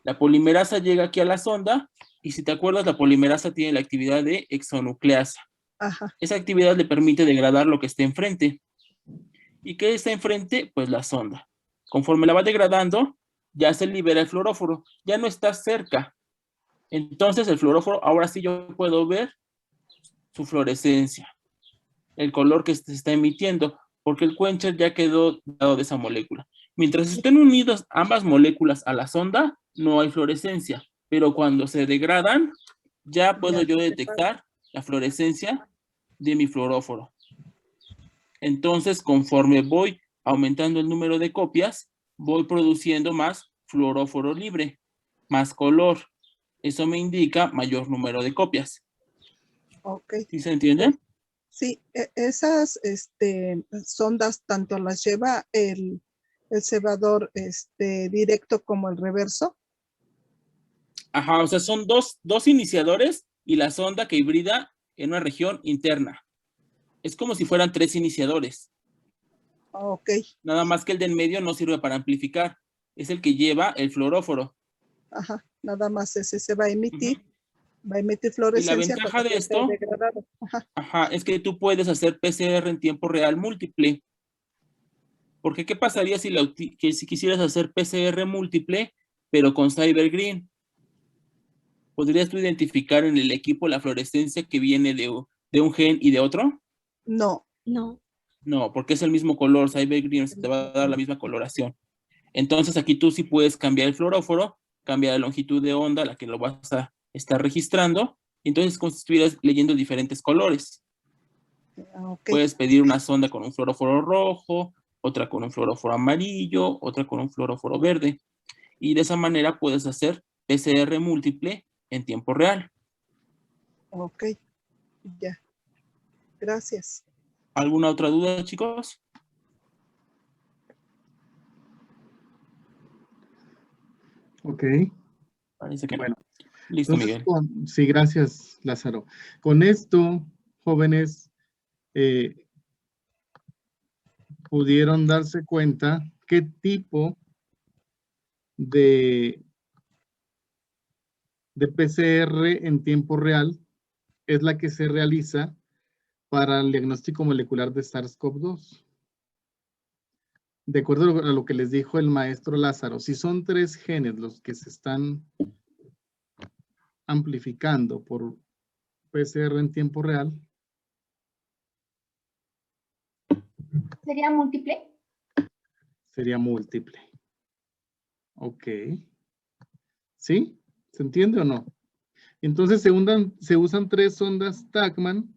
La polimerasa llega aquí a la sonda y si te acuerdas, la polimerasa tiene la actividad de exonucleasa. Ajá. Esa actividad le permite degradar lo que esté enfrente. ¿Y qué está enfrente? Pues la sonda. Conforme la va degradando, ya se libera el fluoróforo. Ya no está cerca. Entonces el fluoróforo, ahora sí yo puedo ver su fluorescencia. El color que se está emitiendo, porque el quencher ya quedó dado de esa molécula. Mientras estén unidas ambas moléculas a la sonda, no hay fluorescencia. Pero cuando se degradan, ya puedo yo detectar la fluorescencia de mi fluoróforo. Entonces, conforme voy aumentando el número de copias, voy produciendo más fluoróforo libre, más color. Eso me indica mayor número de copias. Ok. ¿Sí se entiende? Sí, esas sondas tanto las lleva el el cebador directo como el reverso. Ajá, o sea, son dos iniciadores y la sonda que hibrida en una región interna. Es como si fueran 3 iniciadores. Ok. Nada más que el de en medio no sirve para amplificar. Es el que lleva el fluoróforo. Ajá, nada más ese se va a emitir. Va a emitir Y la fluorescencia. ventaja de porque esto, está degradado. Ajá. es que tú puedes hacer PCR en tiempo real múltiple. Porque ¿qué pasaría si quisieras hacer PCR múltiple, pero con CyberGreen? ¿Podrías tú identificar en el equipo la fluorescencia que viene de un gen y de otro? No. No, porque es el mismo color. CyberGreen te va a dar la misma coloración. Entonces aquí tú sí puedes cambiar el fluoróforo, cambiar la longitud de onda a la que lo vas a estar registrando. Y entonces como si estuvieras leyendo diferentes colores. Okay. Puedes pedir una sonda con un fluoróforo rojo, otra con un fluoróforo amarillo, otra con un fluoróforo verde. Y de esa manera puedes hacer PCR múltiple en tiempo real. Ok, ya. Gracias. ¿Alguna otra duda, chicos? Ok. Parece que bueno. Listo, Entonces, Miguel. sí, gracias, Lázaro. Con esto, jóvenes, pudieron darse cuenta qué tipo de PCR en tiempo real es la que se realiza para el diagnóstico molecular de SARS-CoV-2. De acuerdo a lo que les dijo el maestro Lázaro, si son 3 genes los que se están amplificando por PCR en tiempo real. ¿Sería múltiple? Sería múltiple. Ok. ¿Sí? ¿Se entiende o no? Entonces se usan 3 sondas Tachman.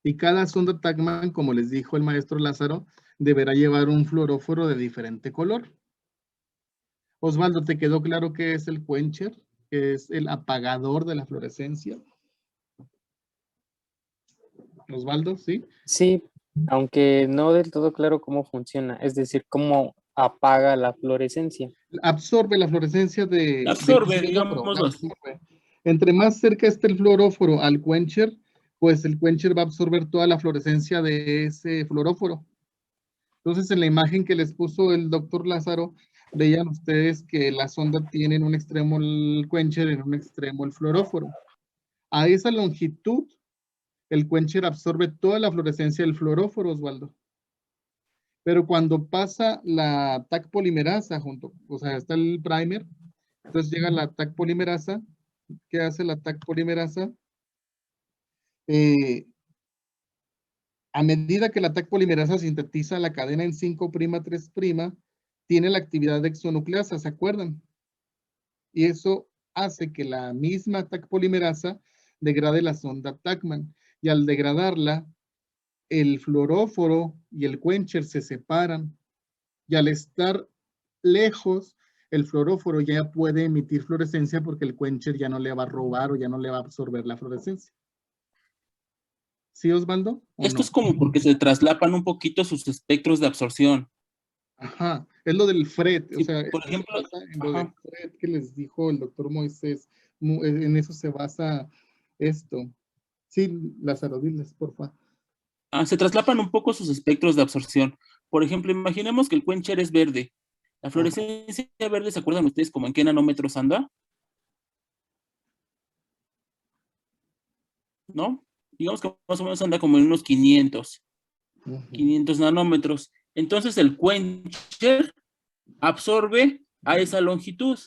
Y cada sonda Tachman, como les dijo el maestro Lázaro, deberá llevar un fluoróforo de diferente color. Osvaldo, ¿te quedó claro qué es el quencher? Que es el apagador de la fluorescencia. Osvaldo, ¿sí? Sí, aunque no del todo claro cómo funciona, es decir, cómo apaga la fluorescencia. Absorbe la fluorescencia del digámoslo fluoróforo. Absorbe. Entre más cerca esté el fluoróforo al quencher, pues el quencher va a absorber toda la fluorescencia de ese fluoróforo. Entonces, en la imagen que les puso el doctor Lázaro, veían ustedes que la sonda tiene en un extremo el quencher, en un extremo el fluoróforo. A esa longitud, el quencher absorbe toda la fluorescencia del fluoróforo, Osvaldo. Pero cuando pasa la Taq polimerasa junto, o sea, está el primer, entonces llega la Taq polimerasa. ¿Qué hace la Taq polimerasa? A medida que la Taq polimerasa sintetiza la cadena en 5'3', tiene la actividad de exonucleasa, ¿se acuerdan? Y eso hace que la misma Taq polimerasa degrade la sonda Tachman. Y al degradarla, el fluoróforo y el quencher se separan. Y al estar lejos, el fluoróforo ya puede emitir fluorescencia porque el quencher ya no le va a robar o ya no le va a absorber la fluorescencia. ¿Sí, Osvaldo? Esto es como porque se traslapan un poquito sus espectros de absorción. Ajá, es lo del FRET, sí, o sea, por ejemplo, en lo del FRET que les dijo el doctor Moisés, en eso se basa esto. Sí, Lázaro, diles, por favor. Se traslapan un poco sus espectros de absorción. Por ejemplo, imaginemos que el quencher es verde. La fluorescencia verde, ¿se acuerdan ustedes como en qué nanómetros anda? ¿No? Digamos que más o menos anda como en unos 500. 500 nanómetros. Entonces el quencher absorbe a esa longitud.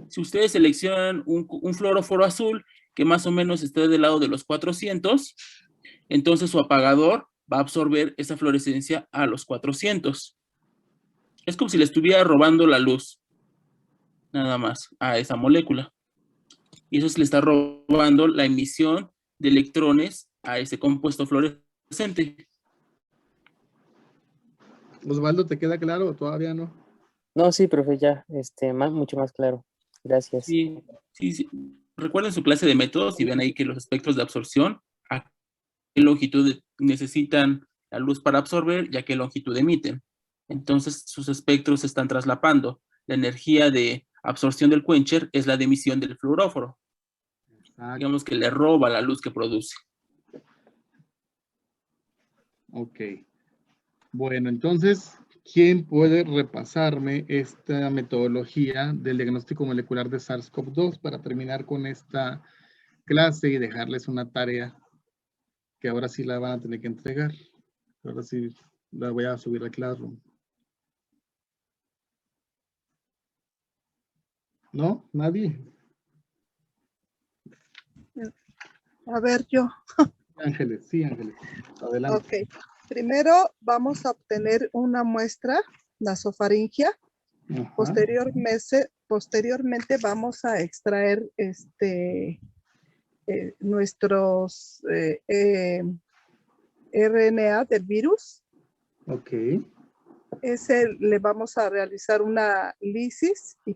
Si ustedes seleccionan un fluoróforo azul que más o menos está del lado de los 400, entonces su apagador va a absorber esa fluorescencia a los 400. Es como si le estuviera robando la luz, nada más, a esa molécula. Y eso se le está robando la emisión de electrones a ese compuesto fluorescente. Osvaldo, ¿te queda claro o todavía no? No, sí, profe, ya, mucho más claro. Gracias. Sí. Recuerden su clase de métodos y vean ahí que los espectros de absorción, a qué longitud necesitan la luz para absorber y a qué longitud emiten. Entonces sus espectros se están traslapando. La energía de absorción del quencher es la de emisión del fluoróforo. Digamos que le roba la luz que produce. Ok. Bueno, entonces, ¿quién puede repasarme esta metodología del diagnóstico molecular de SARS-CoV-2 para terminar con esta clase y dejarles una tarea que ahora sí la van a tener que entregar? Ahora sí la voy a subir a Classroom. ¿No? ¿Nadie? A ver, yo. Ángeles, sí, Ángeles. Adelante. Ok. Primero vamos a obtener una muestra nasofaringia. Ajá. Posteriormente vamos a extraer nuestros RNA del virus. Ok. Le vamos a realizar una lisis y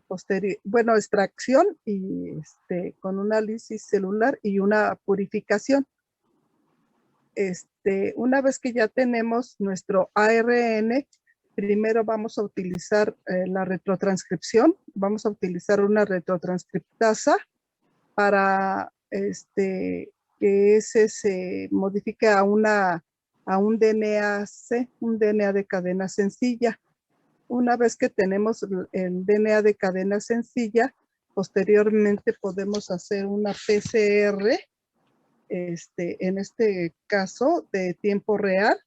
extracción y con una lisis celular y una purificación. Una vez que ya tenemos nuestro ARN, primero vamos a utilizar la retrotranscripción. Vamos a utilizar una retrotranscriptasa para que ese se modifique a un DNA-C, un DNA de cadena sencilla. Una vez que tenemos el DNA de cadena sencilla, posteriormente podemos hacer una PCR, en este caso de tiempo real.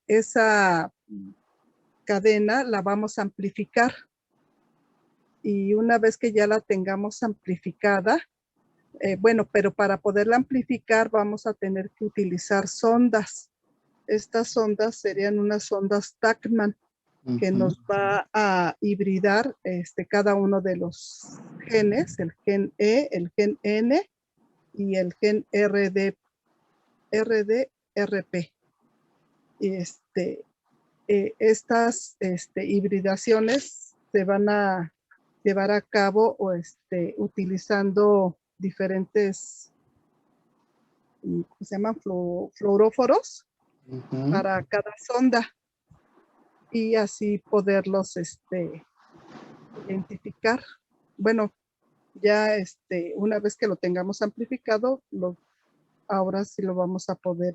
Esa cadena la vamos a amplificar. Y una vez que ya la tengamos amplificada, pero para poderla amplificar vamos a tener que utilizar sondas. Estas sondas serían unas sondas Tachman que nos va a hibridar cada uno de los genes, el gen E, el gen N y el gen RDRP. Y estas hibridaciones se van a llevar a cabo utilizando diferentes, ¿cómo se llaman? Fluoróforos para cada sonda y así poderlos identificar. Bueno, ya una vez que lo tengamos amplificado, ahora sí lo vamos a poder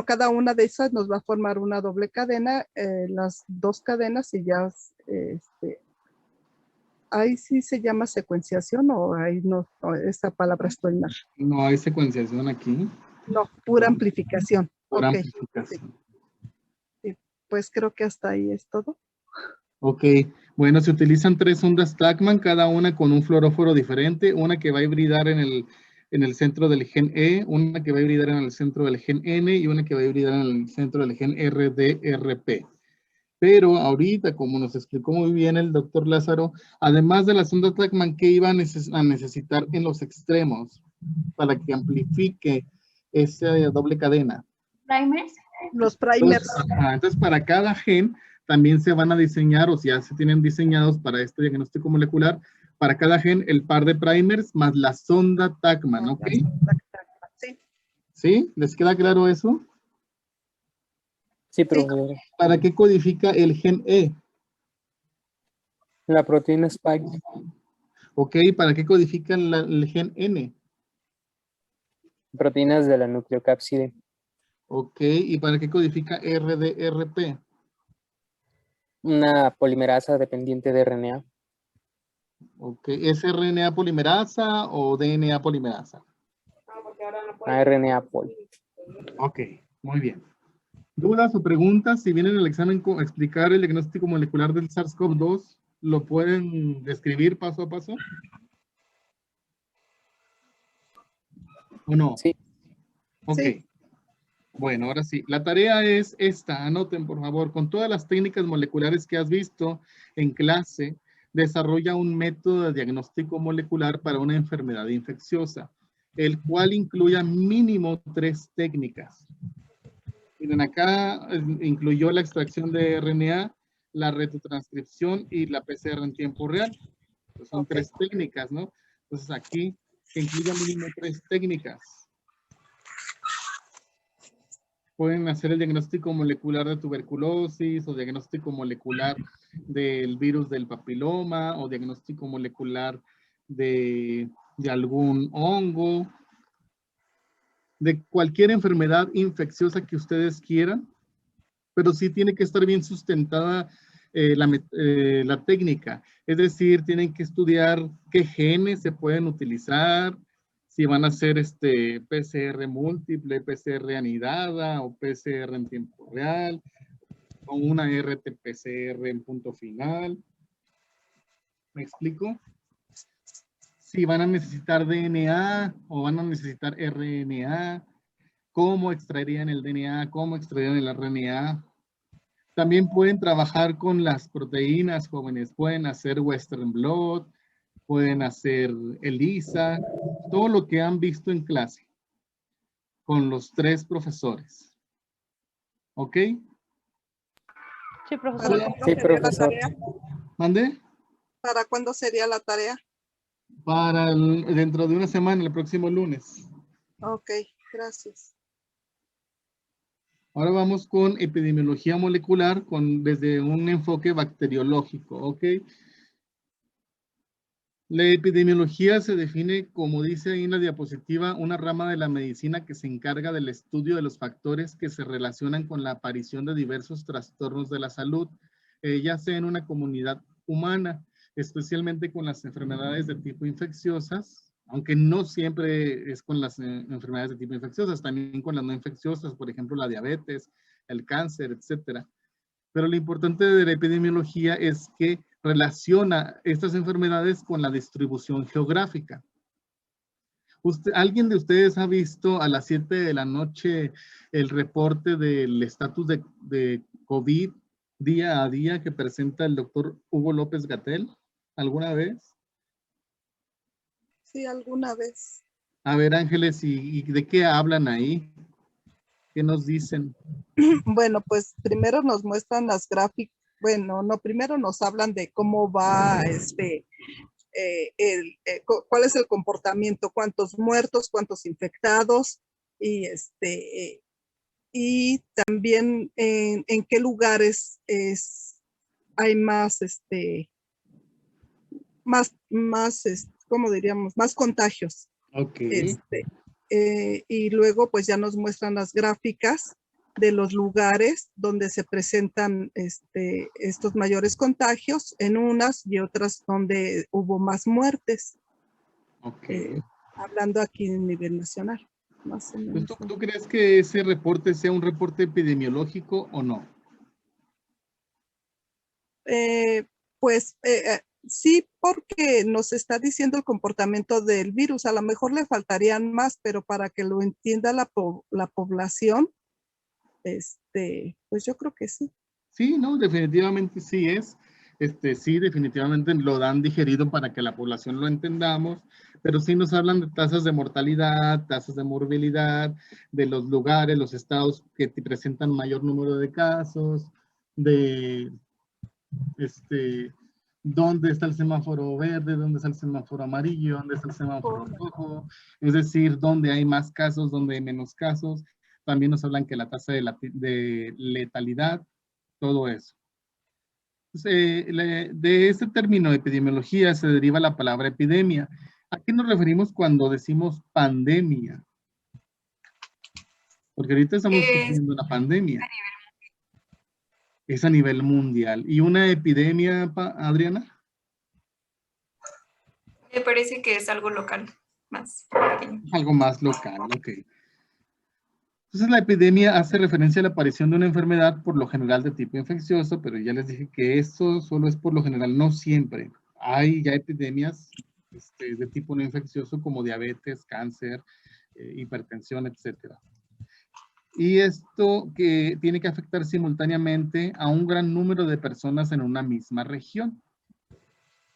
cada una de esas nos va a formar una doble cadena, las dos cadenas y ya ahí sí se llama secuenciación o ahí no, esa palabra estoy mal. No hay secuenciación aquí. No, pura amplificación. Pura Ok. amplificación. Sí. Pues creo que hasta ahí es todo. Ok, bueno, se utilizan 3 ondas Tachman, cada una con un fluoróforo diferente, una que va a hibridar en el centro del gen E, una que va a hibridar en el centro del gen N y una que va a hibridar en el centro del gen RDRP. Pero ahorita, como nos explicó muy bien el doctor Lázaro, además de las ondas Tachman, ¿qué iba a necesitar en los extremos para que amplifique esa doble cadena? Primers. Los primers. Entonces, para cada gen también se van a diseñar, o ya se tienen diseñados para este diagnóstico molecular, para cada gen el par de primers más la sonda Tachman, ¿ok? Sí. ¿Sí? ¿Les queda claro eso? Sí, pero ¿Para qué codifica el gen E? la proteína Spike. Ok, ¿para qué codifica el gen N? Proteínas de la nucleocápside. Ok, ¿y para qué codifica RDRP? Una polimerasa dependiente de RNA. Ok, ¿es RNA polimerasa o DNA polimerasa? RNA pol. Ok, muy bien. ¿Dudas o preguntas? Si vienen al examen a explicar el diagnóstico molecular del SARS-CoV-2, ¿lo pueden describir paso a paso? ¿O no? Sí. Ok. Sí. Bueno, ahora sí. La tarea es esta. Anoten, por favor, con todas las técnicas moleculares que has visto en clase, desarrolla un método de diagnóstico molecular para una enfermedad infecciosa, el cual incluya mínimo 3 técnicas. Miren, acá incluyó la extracción de RNA, la retrotranscripción y la PCR en tiempo real. Pues son 3 técnicas, ¿no? Entonces aquí que incluya mínimo 3 técnicas. Pueden hacer el diagnóstico molecular de tuberculosis o diagnóstico molecular del virus del papiloma o diagnóstico molecular de algún hongo, de cualquier enfermedad infecciosa que ustedes quieran, pero sí tiene que estar bien sustentada la técnica. Es decir, tienen que estudiar qué genes se pueden utilizar, si van a hacer PCR múltiple, PCR anidada o PCR en tiempo real, o una RT-PCR en punto final. ¿Me explico? Si van a necesitar DNA o van a necesitar RNA, cómo extraerían el DNA, cómo extraerían el RNA. También pueden trabajar con las proteínas, jóvenes. Pueden hacer Western blot, pueden hacer ELISA, todo lo que han visto en clase con los 3 profesores. ¿Ok? Sí, profesor. Sí, profesor. ¿Mande? ¿Para cuándo sería la tarea? Dentro de una semana, el próximo lunes. Ok, gracias. Ahora vamos con epidemiología molecular desde un enfoque bacteriológico, ¿ok? La epidemiología se define, como dice ahí en la diapositiva, una rama de la medicina que se encarga del estudio de los factores que se relacionan con la aparición de diversos trastornos de la salud, ya sea en una comunidad humana, especialmente con las enfermedades de tipo infecciosas, aunque no siempre es con las enfermedades de tipo infecciosas, también con las no infecciosas, por ejemplo, la diabetes, el cáncer, etcétera. Pero lo importante de la epidemiología es que relaciona estas enfermedades con la distribución geográfica. ¿Alguien de ustedes ha visto a las 7 de la noche el reporte del estatus de COVID día a día que presenta el doctor Hugo López-Gatell? ¿Alguna vez? Sí, alguna vez. A ver, Ángeles, ¿y de qué hablan ahí? ¿Qué nos dicen? Bueno, pues primero nos muestran las gráficas. Bueno, no, primero nos hablan de cómo va cuál es el comportamiento, cuántos muertos, cuántos infectados y también en qué lugares hay más, ¿cómo diríamos? Más contagios. Ok. Y luego pues ya nos muestran las gráficas de los lugares donde se presentan estos mayores contagios, en unas y otras donde hubo más muertes. Ok. Hablando aquí a nivel nacional. Más o menos. ¿Tú crees que ese reporte sea un reporte epidemiológico o no? Sí, porque nos está diciendo el comportamiento del virus. A lo mejor le faltarían más, pero para que lo entienda la población, pues yo creo que sí. Sí, no, definitivamente sí es. Sí, definitivamente lo dan digerido para que la población lo entendamos, pero sí nos hablan de tasas de mortalidad, tasas de morbilidad, de los lugares, los estados que te presentan mayor número de casos, de dónde está el semáforo verde, dónde está el semáforo amarillo, dónde está el semáforo rojo, es decir, dónde hay más casos, dónde hay menos casos. También nos hablan que la tasa de letalidad, todo eso. De este término de epidemiología se deriva la palabra epidemia. ¿A qué nos referimos cuando decimos pandemia? Porque ahorita estamos sufriendo una pandemia. Es a nivel mundial. ¿Y una epidemia, Adriana? Me parece que es algo local, más pequeño. Algo más local, ok. Entonces la epidemia hace referencia a la aparición de una enfermedad por lo general de tipo infeccioso, pero ya les dije que esto solo es por lo general, no siempre. Hay ya epidemias de tipo no infeccioso como diabetes, cáncer, hipertensión, etc. Y esto que tiene que afectar simultáneamente a un gran número de personas en una misma región.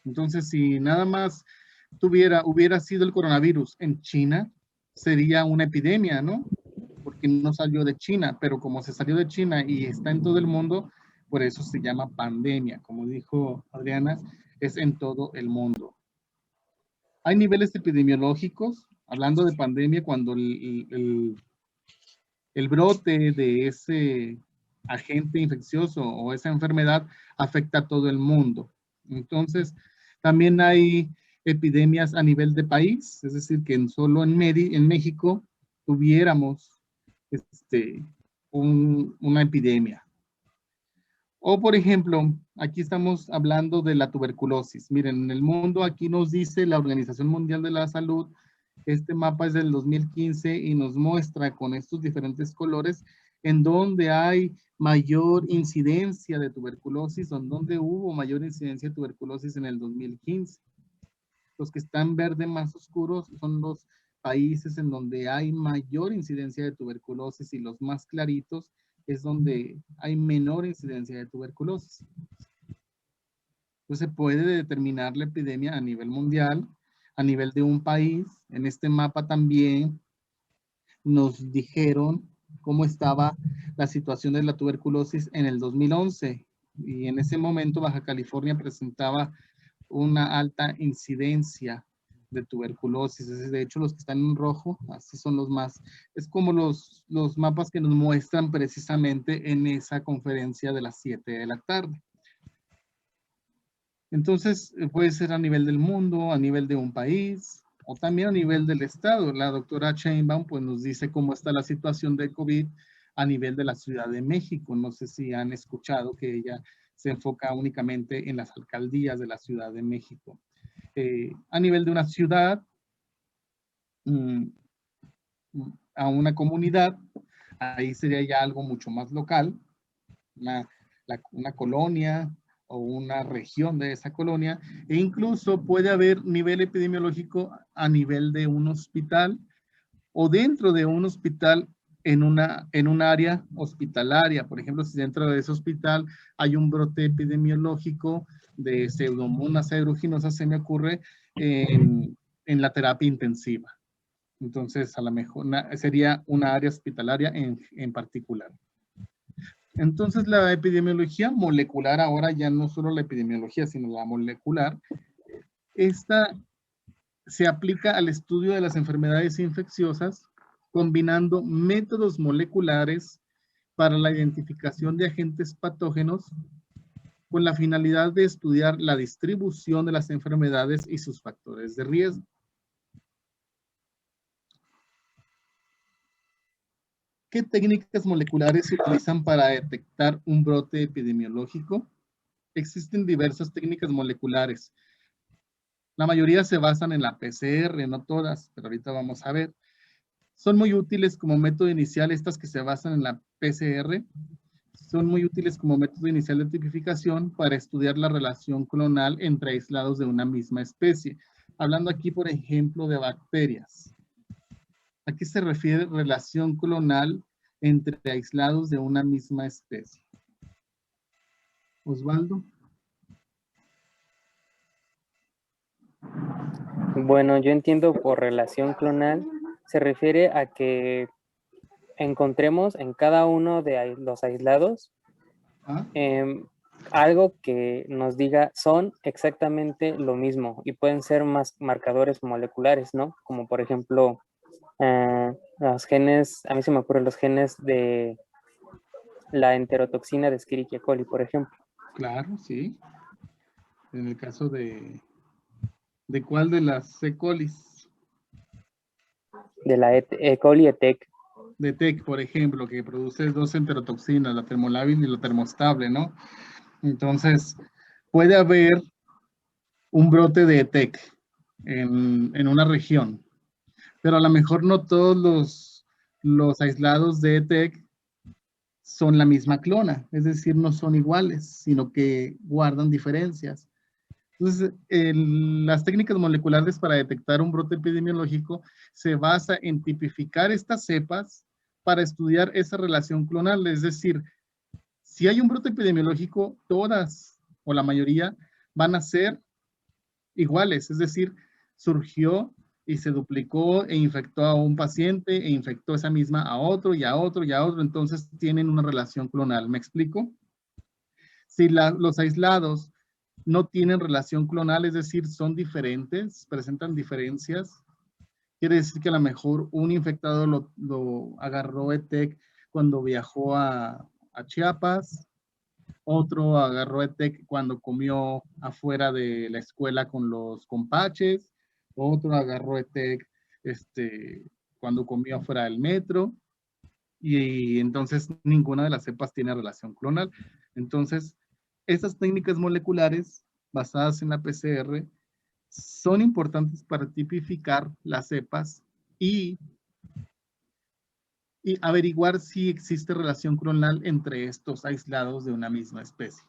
Entonces, si nada más hubiera sido el coronavirus en China, sería una epidemia, ¿no? Porque no salió de China, pero como se salió de China y está en todo el mundo, por eso se llama pandemia. Como dijo Adriana, es en todo el mundo. Hay niveles epidemiológicos, hablando de pandemia, cuando el brote de ese agente infeccioso o esa enfermedad afecta a todo el mundo. Entonces, también hay epidemias a nivel de país, es decir, que solo en México tuviéramos una epidemia. O, por ejemplo, aquí estamos hablando de la tuberculosis. Miren, en el mundo aquí nos dice la Organización Mundial de la Salud, este mapa es del 2015 y nos muestra con estos diferentes colores en donde hay mayor incidencia de tuberculosis, o en donde hubo mayor incidencia de tuberculosis en el 2015. Los que están verde más oscuros son los países en donde hay mayor incidencia de tuberculosis, y los más claritos es donde hay menor incidencia de tuberculosis. Entonces se puede determinar la epidemia a nivel mundial, a nivel de un país. En este mapa también nos dijeron cómo estaba la situación de la tuberculosis en el 2011. Y en ese momento Baja California presentaba una alta incidencia de tuberculosis. De hecho, los que están en rojo, así son los más. Es como los mapas que nos muestran precisamente en esa conferencia de las 7 de la tarde. Entonces, puede ser a nivel del mundo, a nivel de un país, o también a nivel del estado. La doctora Sheinbaum pues, nos dice cómo está la situación de COVID a nivel de la Ciudad de México. No sé si han escuchado que ella se enfoca únicamente en las alcaldías de la Ciudad de México. A nivel de una ciudad, a una comunidad, ahí sería ya algo mucho más local, una colonia o una región de esa colonia, e incluso puede haber nivel epidemiológico a nivel de un hospital o dentro de un hospital en un área hospitalaria. Por ejemplo, si dentro de ese hospital hay un brote epidemiológico de Pseudomonas aeruginosa, se me ocurre, en la terapia intensiva. Entonces, a lo mejor sería una área hospitalaria en particular. Entonces, la epidemiología molecular, ahora ya no solo la epidemiología, sino la molecular, esta se aplica al estudio de las enfermedades infecciosas, combinando métodos moleculares para la identificación de agentes patógenos con la finalidad de estudiar la distribución de las enfermedades y sus factores de riesgo. ¿Qué técnicas moleculares se utilizan para detectar un brote epidemiológico? Existen diversas técnicas moleculares. La mayoría se basan en la PCR, no todas, pero ahorita vamos a ver. Son muy útiles como método inicial, estas que se basan en la PCR, son muy útiles como método inicial de tipificación para estudiar la relación clonal entre aislados de una misma especie. Hablando aquí, por ejemplo, de bacterias. ¿A qué se refiere relación clonal entre aislados de una misma especie? Osvaldo. Bueno, yo entiendo por relación clonal, se refiere a que encontremos en cada uno de los aislados algo que nos diga son exactamente lo mismo, y pueden ser más marcadores moleculares, ¿no? Como por ejemplo, los genes, a mí se me ocurren los genes de la enterotoxina de Escherichia coli, por ejemplo. Claro, sí. En el caso ¿de cuál de las E. colis? De la E. coli ETEC. De TEC, por ejemplo, que produce dos enterotoxinas, la termolábil y la termostable, ¿no? Entonces, puede haber un brote de ETEC en una región, pero a lo mejor no todos los aislados de ETEC son la misma clona, es decir, no son iguales, sino que guardan diferencias. Entonces, las técnicas moleculares para detectar un brote epidemiológico se basa en tipificar estas cepas para estudiar esa relación clonal. Es decir, si hay un brote epidemiológico, todas o la mayoría van a ser iguales. Es decir, surgió y se duplicó e infectó a un paciente e infectó esa misma a otro y a otro y a otro. Entonces tienen una relación clonal. ¿Me explico? Si los aislados no tienen relación clonal, es decir, son diferentes, presentan diferencias. Quiere decir que a lo mejor un infectado lo agarró ETEC cuando viajó a Chiapas, otro agarró ETEC cuando comió afuera de la escuela con los compaches, otro agarró ETEC cuando comió afuera del metro, y entonces ninguna de las cepas tiene relación clonal. Entonces, estas técnicas moleculares basadas en la PCR son importantes para tipificar las cepas y averiguar si existe relación clonal entre estos aislados de una misma especie.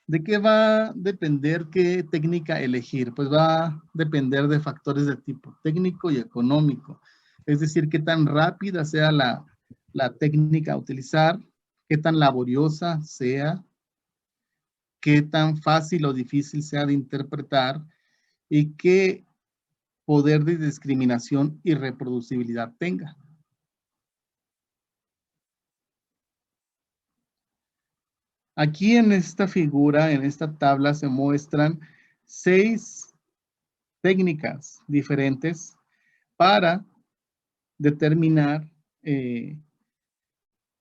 ¿De qué va a depender qué técnica elegir? Pues va a depender de factores de tipo técnico y económico. Es decir, qué tan rápida sea la técnica a utilizar, qué tan laboriosa sea, qué tan fácil o difícil sea de interpretar y qué poder de discriminación y reproducibilidad tenga. Aquí en esta figura, en esta tabla, se muestran 6 técnicas diferentes para determinar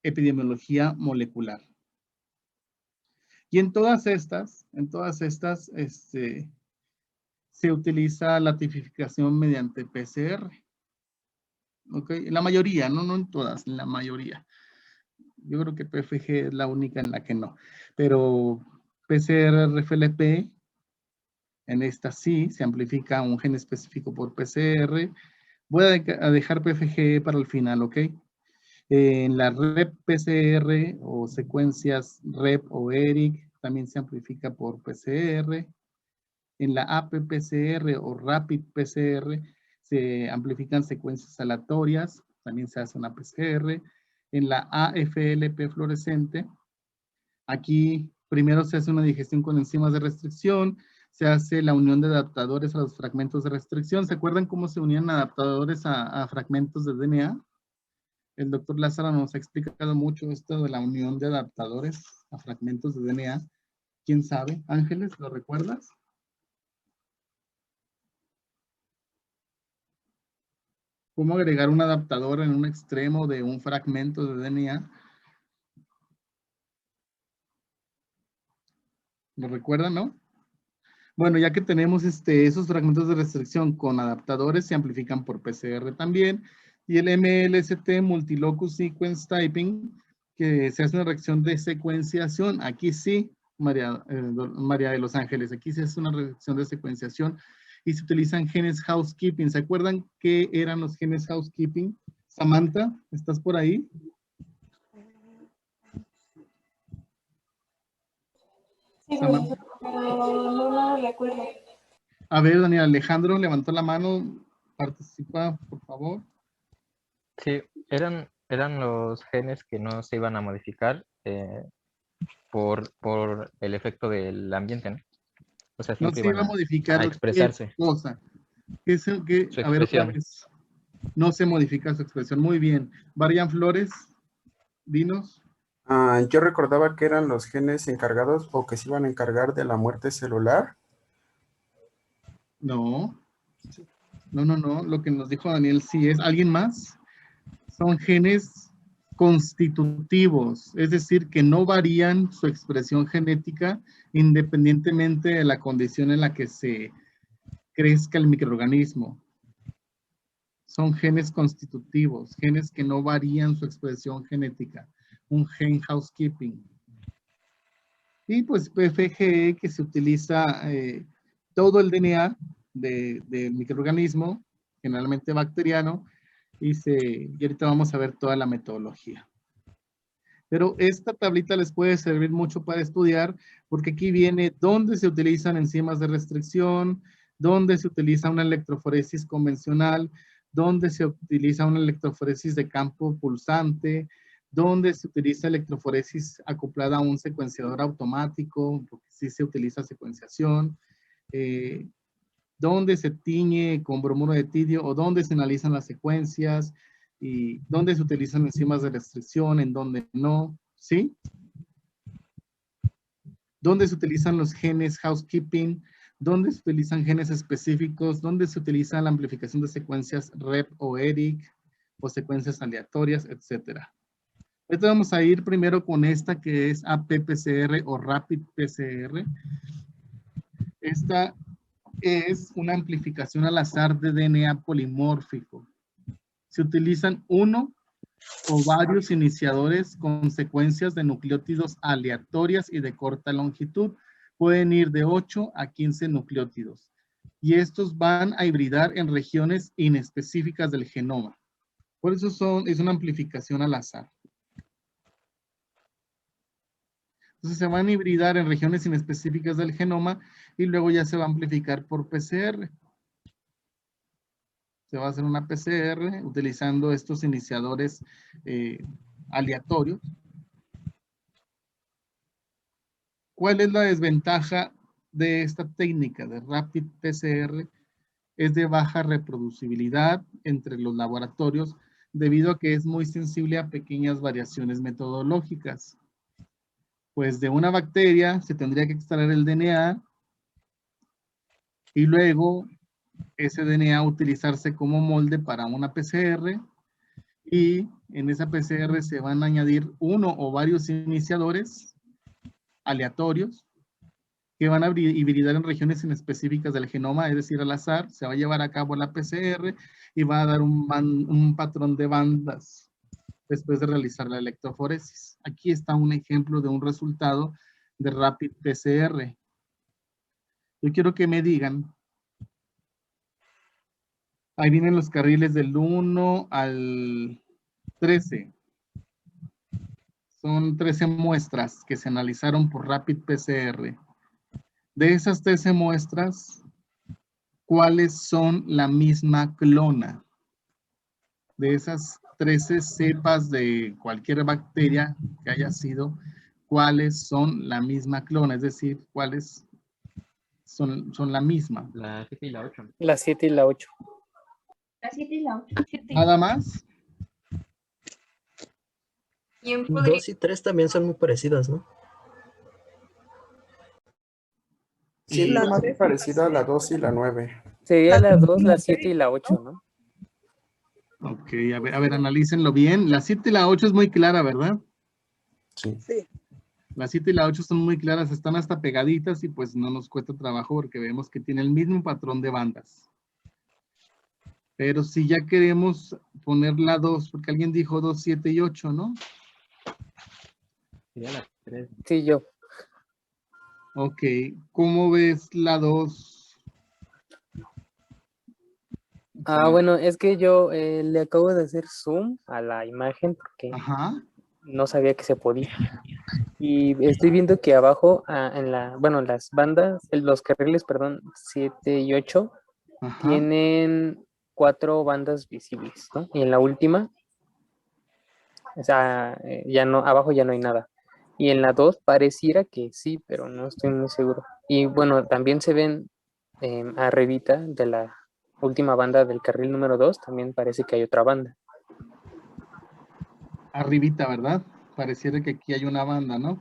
epidemiología molecular. Y en todas estas, se utiliza la tipificación mediante PCR. ¿Ok? En la mayoría, no en todas, en la mayoría. Yo creo que PFG es la única en la que no. Pero PCR-RFLP, en esta sí, se amplifica un gen específico por PCR. Voy a dejar PFG para el final, ¿ok? En la REP-PCR o secuencias REP o ERIC, también se amplifica por PCR. En la AP-PCR o RAPID-PCR se amplifican secuencias aleatorias, también se hace una PCR. En la AFLP fluorescente, aquí primero se hace una digestión con enzimas de restricción, se hace la unión de adaptadores a los fragmentos de restricción. ¿Se acuerdan cómo se unían adaptadores a fragmentos de DNA? El doctor Lázaro nos ha explicado mucho esto de la unión de adaptadores a fragmentos de DNA. ¿Quién sabe? Ángeles, ¿lo recuerdas? ¿Cómo agregar un adaptador en un extremo de un fragmento de DNA? ¿Lo recuerdan, no? Bueno, ya que tenemos esos fragmentos de restricción con adaptadores, se amplifican por PCR también. Y el MLST, Multilocus Sequence Typing, que se hace una reacción de secuenciación. Aquí sí, María de los Ángeles, aquí se hace una reacción de secuenciación y se utilizan genes housekeeping. ¿Se acuerdan qué eran los genes housekeeping? Samantha, ¿estás por ahí? Sí, no recuerdo. A ver, Daniel Alejandro levantó la mano. Participa, por favor. Sí, eran los genes que no se iban a modificar por el efecto del ambiente, ¿no? O sea, No siempre se iba a iban modificar a expresarse. cosa. Su A ver, otra expresión. vez. No se modifica su expresión. Muy bien. Varian Flores, dinos. Yo recordaba que eran los genes encargados o que se iban a encargar de la muerte celular. No. No. Lo que nos dijo Daniel sí es. ¿Alguien más? Son genes constitutivos, es decir, que no varían su expresión genética independientemente de la condición en la que se crezca el microorganismo. Son genes constitutivos, genes que no varían su expresión genética. Un gen housekeeping. Y pues PFGE, que se utiliza todo el DNA del microorganismo, generalmente bacteriano, y ahorita vamos a ver toda la metodología. Pero esta tablita les puede servir mucho para estudiar, porque aquí viene dónde se utilizan enzimas de restricción, dónde se utiliza una electroforesis convencional, dónde se utiliza una electroforesis de campo pulsante, dónde se utiliza electroforesis acoplada a un secuenciador automático, porque sí se utiliza secuenciación, dónde se tiñe con bromuro de tidio o dónde se analizan las secuencias y dónde se utilizan enzimas de restricción, en dónde no, ¿sí? dónde se utilizan los genes housekeeping, dónde se utilizan genes específicos, dónde se utiliza la amplificación de secuencias REP o ERIC, o secuencias aleatorias, etcétera. Ahorita vamos a ir primero con esta que es AP-PCR o Rapid PCR. Esta es una amplificación al azar de DNA polimórfico. Se utilizan uno o varios iniciadores con secuencias de nucleótidos aleatorias y de corta longitud. Pueden ir de 8 a 15 nucleótidos. Y estos van a hibridar en regiones inespecíficas del genoma. Por eso es una amplificación al azar. Entonces se van a hibridar en regiones inespecíficas del genoma y luego ya se va a amplificar por PCR. Se va a hacer una PCR utilizando estos iniciadores aleatorios. ¿Cuál es la desventaja de esta técnica de Rapid PCR? Es de baja reproducibilidad entre los laboratorios debido a que es muy sensible a pequeñas variaciones metodológicas. Pues de una bacteria se tendría que extraer el DNA y luego ese DNA utilizarse como molde para una PCR y en esa PCR se van a añadir uno o varios iniciadores aleatorios que van a hibridar en regiones inespecíficas del genoma, es decir, al azar. Se va a llevar a cabo la PCR y va a dar un patrón de bandas después de realizar la electroforesis. Aquí está un ejemplo de un resultado de Rapid PCR. Yo quiero que me digan, ahí vienen los carriles del 1 al 13. Son 13 muestras que se analizaron por Rapid PCR. De esas 13 muestras, ¿cuáles son la misma clona? De esas 13 cepas de cualquier bacteria que haya sido, ¿cuáles son la misma clona? Es decir, ¿cuáles son la misma? La 7 y la 8. La 7 y la 8. La 7 y la 8. ¿Nada más? ¿Quién podría? 2 y 3 también son muy parecidas, ¿no? Sí, Y- más parecida a la 2 y la 9. Sería la 2, la 7 y la 8, ¿no? Ok, a ver, analícenlo bien. La 7 y la 8 es muy clara, ¿verdad? Sí. Sí. La 7 y la 8 son muy claras, están hasta pegaditas y pues no nos cuesta trabajo porque vemos que tiene el mismo patrón de bandas. Pero si ya queremos poner la 2, porque alguien dijo 2, 7 y 8, ¿no? Sería la 3. Sí, yo. Ok, ¿cómo ves la 2? Bueno, es que yo le acabo de hacer zoom a la imagen porque Ajá. no sabía que se podía. Y estoy viendo que abajo, en las bandas, los carriles, perdón, 7 y 8, Ajá. tienen 4 bandas visibles, ¿no? Y en la última, o sea, ya no, abajo ya no hay nada. Y en la 2 pareciera que sí, pero no estoy muy seguro. Y bueno, también se ven arribita de la última banda del carril número 2, también parece que hay otra banda. Arribita, ¿verdad? Pareciera que aquí hay una banda, ¿no?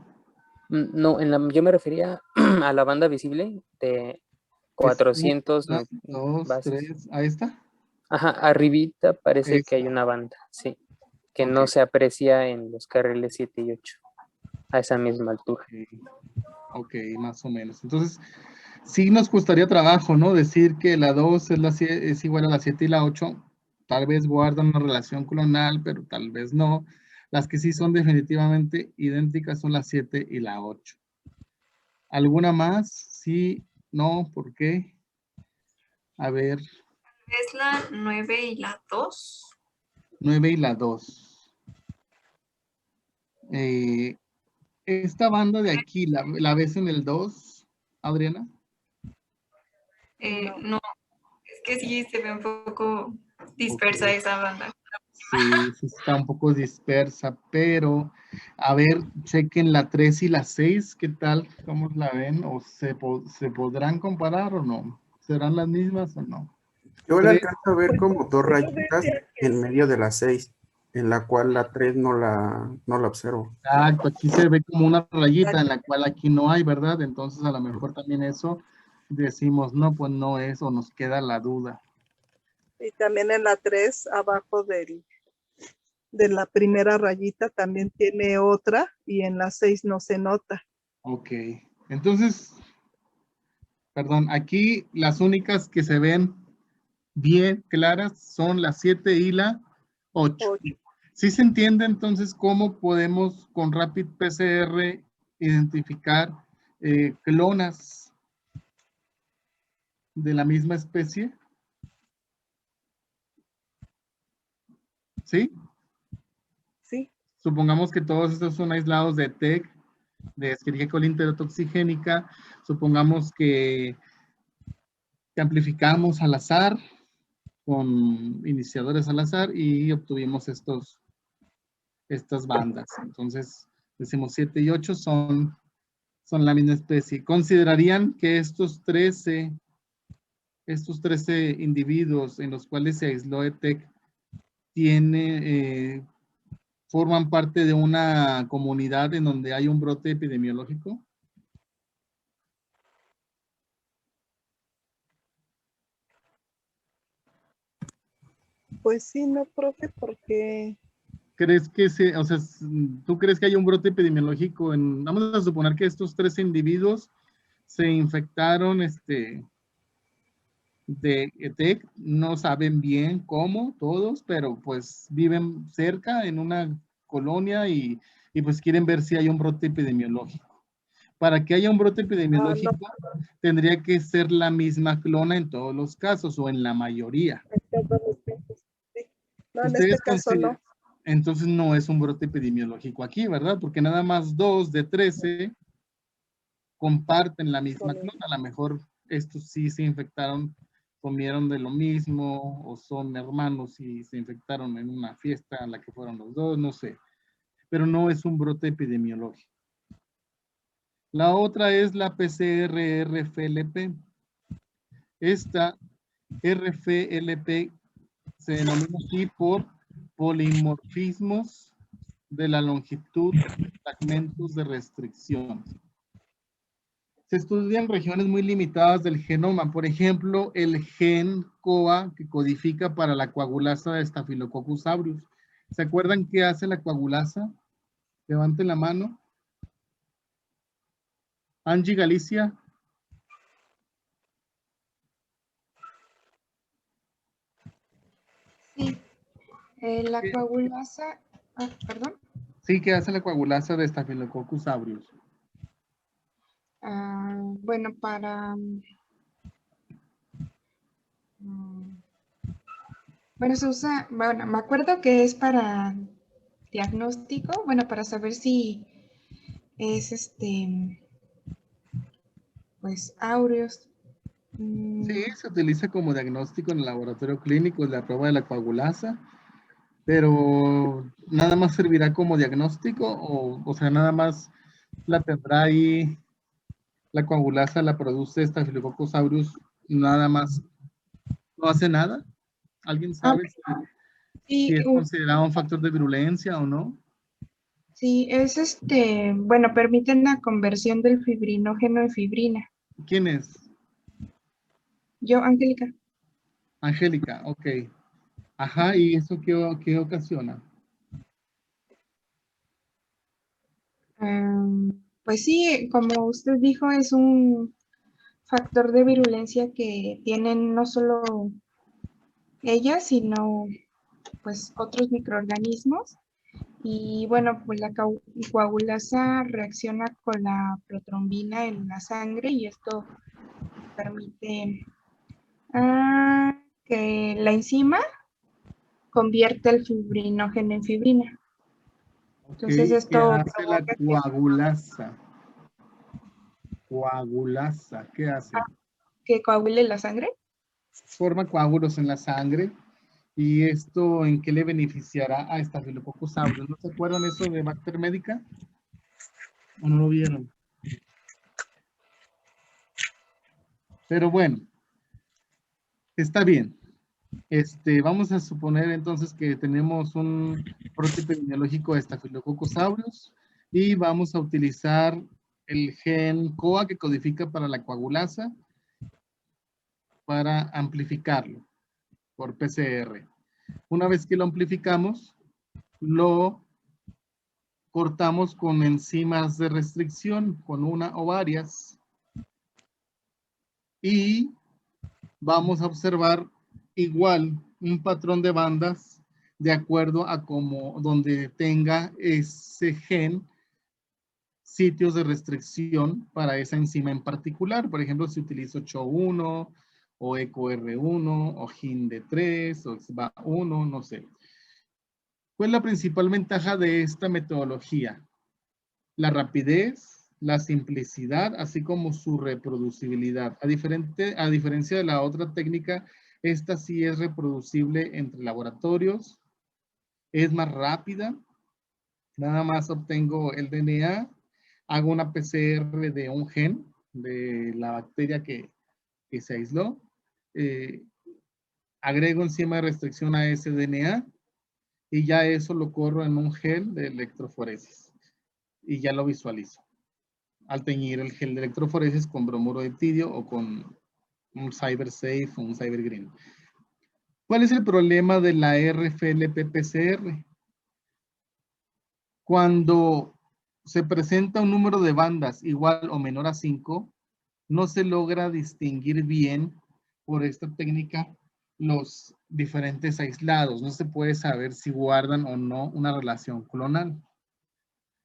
No, yo me refería a la banda visible de 400 1, 2, bases. 3, ¿ahí está? Ajá, arribita parece que hay Esta. una banda, sí, que Ok. no se aprecia en los carriles 7 y 8, a esa misma altura. Ok, más o menos. Entonces, sí nos costaría trabajo, ¿no? Decir que la 2 es igual a la 7 y la 8. Tal vez guardan una relación clonal, pero tal vez no. Las que sí son definitivamente idénticas son la 7 y la 8. ¿Alguna más? Sí, no, ¿por qué? A ver, Es la 9 y la 2. 9 y la 2. Esta banda de aquí, ¿la ves en el 2, Adriana? No, es que sí se ve un poco dispersa esa banda. Sí, sí está un poco dispersa, pero a ver, chequen la 3 y la 6, ¿qué tal? ¿Cómo la ven? ¿O se podrán comparar o no? ¿Serán las mismas o no? Yo le 3, alcanzo a ver como dos rayitas en medio de las 6. en la cual la 3 no la observo. Exacto, aquí se ve como una rayita en la cual aquí no hay, ¿verdad? Entonces a lo mejor también eso decimos, no, pues no es, o nos queda la duda. Y también en la 3, abajo de la primera rayita, también tiene otra, y en la 6 no se nota. Ok, entonces, perdón, aquí las únicas que se ven bien claras son la 7 y la 8. ¿Sí se entiende entonces cómo podemos con Rapid PCR identificar clonas de la misma especie? ¿Sí? Sí. Supongamos que todos estos son aislados de TEC, de Escherichia coli enterotoxigénica. Supongamos que amplificamos al azar con iniciadores al azar y obtuvimos estas bandas. Entonces, decimos 7 y 8 son la misma especie. ¿Considerarían que estos 13 individuos en los cuales se aisló ETEC forman parte de una comunidad en donde hay un brote epidemiológico? Pues sí, no, profe, porque... ¿Crees que tú crees que hay un brote epidemiológico vamos a suponer que estos 13 individuos se infectaron de ETEC, no saben bien cómo todos, pero pues viven cerca en una colonia y pues quieren ver si hay un brote epidemiológico. Para que haya un brote epidemiológico, tendría que ser la misma clona en todos los casos o en la mayoría. No, en este caso no. Entonces no es un brote epidemiológico aquí, ¿verdad? Porque nada más 2 de 13 comparten la misma clona. A lo mejor estos sí se infectaron, comieron de lo mismo o son hermanos y se infectaron en una fiesta en la que fueron los dos, no sé. Pero no es un brote epidemiológico. La otra es la PCR-RFLP. Esta RFLP se denomina así por polimorfismos de la longitud de fragmentos de restricción. Se estudian regiones muy limitadas del genoma, por ejemplo, el gen COA que codifica para la coagulasa de Staphylococcus aureus. ¿Se acuerdan qué hace la coagulasa? Levanten la mano. Angie Galicia. Sí, la coagulasa, perdón. Sí, ¿qué hace la coagulasa de Staphylococcus aureus? Bueno, bueno, se usa, bueno, me acuerdo que es para diagnóstico, bueno, para saber si es pues aureus. Sí, se utiliza como diagnóstico en el laboratorio clínico, es la prueba de la coagulasa, pero nada más servirá como diagnóstico o sea, nada más la tendrá ahí, la coagulasa la produce Staphylococcus aureus, nada más, no hace nada. ¿Alguien sabe si es considerado un factor de virulencia o no? Sí, es bueno, permiten la conversión del fibrinógeno en fibrina. ¿Quién es? Yo, Angélica. Angélica, ok. Ajá, ¿y eso qué ocasiona? Pues sí, como usted dijo, es un factor de virulencia que tienen no solo ella, sino pues otros microorganismos. Y bueno, pues la coagulasa reacciona con la protrombina en la sangre y esto permite que la enzima convierta el fibrinógeno en fibrina. Entonces ¿Qué esto hace la coagulasa? Coagulasa, ¿qué hace? que coagule la sangre. Forma coágulos en la sangre. ¿Y esto en qué le beneficiará a Staphylococcus aureus? ¿No se acuerdan eso de Bacter Médica? ¿O no lo vieron? Pero bueno, está bien. Vamos a suponer entonces que tenemos un brote epidemiológico de Staphylococcus aureus y vamos a utilizar el gen COA que codifica para la coagulasa para amplificarlo por PCR. Una vez que lo amplificamos, lo cortamos con enzimas de restricción, con una o varias, y vamos a observar igual un patrón de bandas de acuerdo a como donde tenga ese gen sitios de restricción para esa enzima en particular. Por ejemplo, si utilizo CHO1 o EcoR1 o HindD3 o XBA1, no sé. ¿Cuál es la principal ventaja de esta metodología? La rapidez, la simplicidad, así como su reproducibilidad. A diferencia de la otra técnica, esta sí es reproducible entre laboratorios, es más rápida, nada más obtengo el DNA, hago una PCR de un gen, de la bacteria que se aisló, agrego enzima de restricción a ese DNA y ya eso lo corro en un gel de electroforesis y ya lo visualizo. Al teñir el gel de electroforesis con bromuro de tidio o con un CyberSafe o un CyberGreen. ¿Cuál es el problema de la RFLP-PCR? Cuando se presenta un número de bandas igual o menor a 5, no se logra distinguir bien por esta técnica los diferentes aislados. No se puede saber si guardan o no una relación clonal.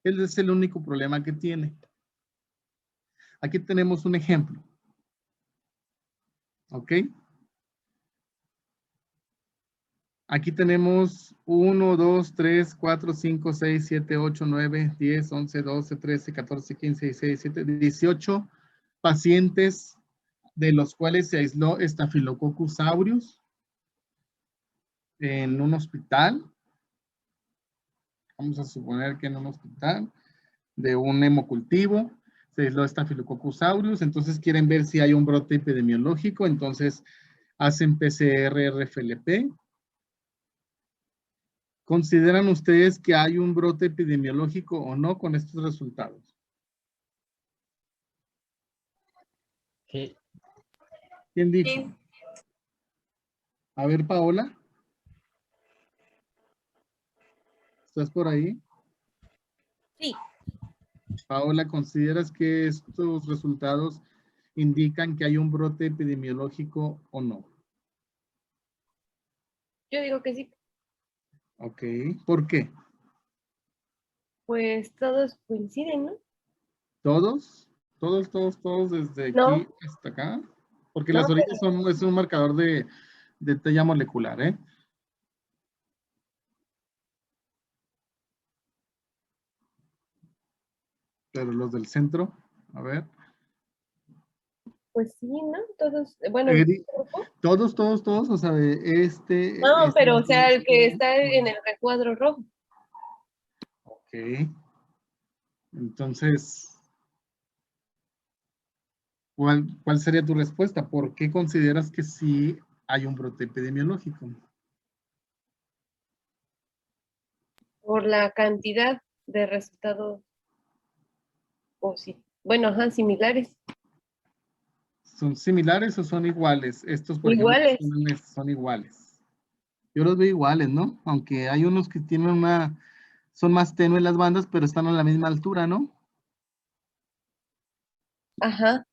Ese es el único problema que tiene. Aquí tenemos un ejemplo. ¿Ok? Aquí tenemos 1, 2, 3, 4, 5, 6, 7, 8, 9, 10, 11, 12, 13, 14, 15, 16, 17, 18 pacientes de los cuales se aisló Staphylococcus aureus en un hospital. Vamos a suponer que en un hospital de un hemocultivo se aisló Staphylococcus aureus. Entonces quieren ver si hay un brote epidemiológico. Entonces hacen PCR-RFLP. ¿Consideran ustedes que hay un brote epidemiológico o no con estos resultados? Sí. ¿Quién dijo? Sí. A ver, Paola. ¿Estás por ahí? Sí. Paola, ¿consideras que estos resultados indican que hay un brote epidemiológico o no? Yo digo que sí. Ok, ¿por qué? Pues todos coinciden, ¿no? ¿Todos? ¿Todos desde No. aquí hasta acá? Porque No, las orillas es un marcador de talla molecular, ¿eh? Pero los del centro, a ver. Pues sí, ¿no? Todos, bueno, Todos, o sea, no, pero o sea, el que está en el recuadro rojo. Ok. Entonces, ¿cuál sería tu respuesta? ¿Por qué consideras que sí hay un brote epidemiológico? Por la cantidad de resultados, o sí, bueno, ajá, similares. ¿Son similares o son iguales? Estos, por ejemplo, Iguales. son iguales. Yo los veo iguales, ¿no? Aunque hay unos que tienen son más tenues las bandas, pero están a la misma altura, ¿no? Ajá.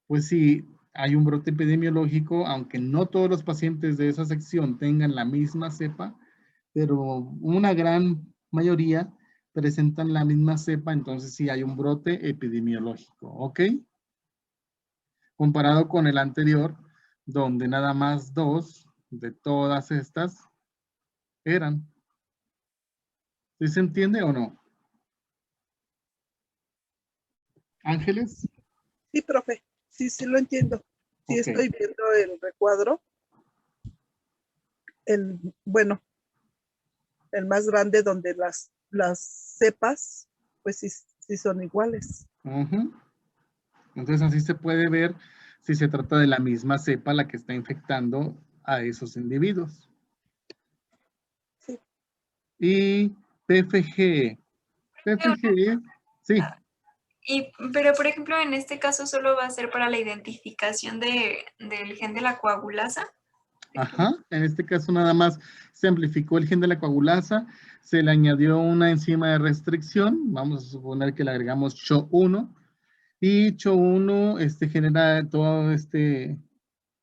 Pues sí, hay un brote epidemiológico, aunque no todos los pacientes de esa sección tengan la misma cepa, pero una gran mayoría presentan la misma cepa, entonces sí hay un brote epidemiológico, ¿ok? Comparado con el anterior, donde nada más 2 de todas estas eran. ¿Sí se entiende o no? ¿Ángeles? Sí, profe. Sí, sí lo entiendo. Sí, Ok. estoy viendo el recuadro. Bueno, el más grande donde las cepas, pues sí son iguales. Entonces así se puede ver si se trata de la misma cepa la que está infectando a esos individuos. Sí. Y PFG. PFG, sí. Pero, por ejemplo, en este caso solo va a ser para la identificación del gen de la coagulasa. Ajá, en este caso nada más se amplificó el gen de la coagulasa, se le añadió una enzima de restricción, vamos a suponer que le agregamos CHO1, y CHO1 genera todo este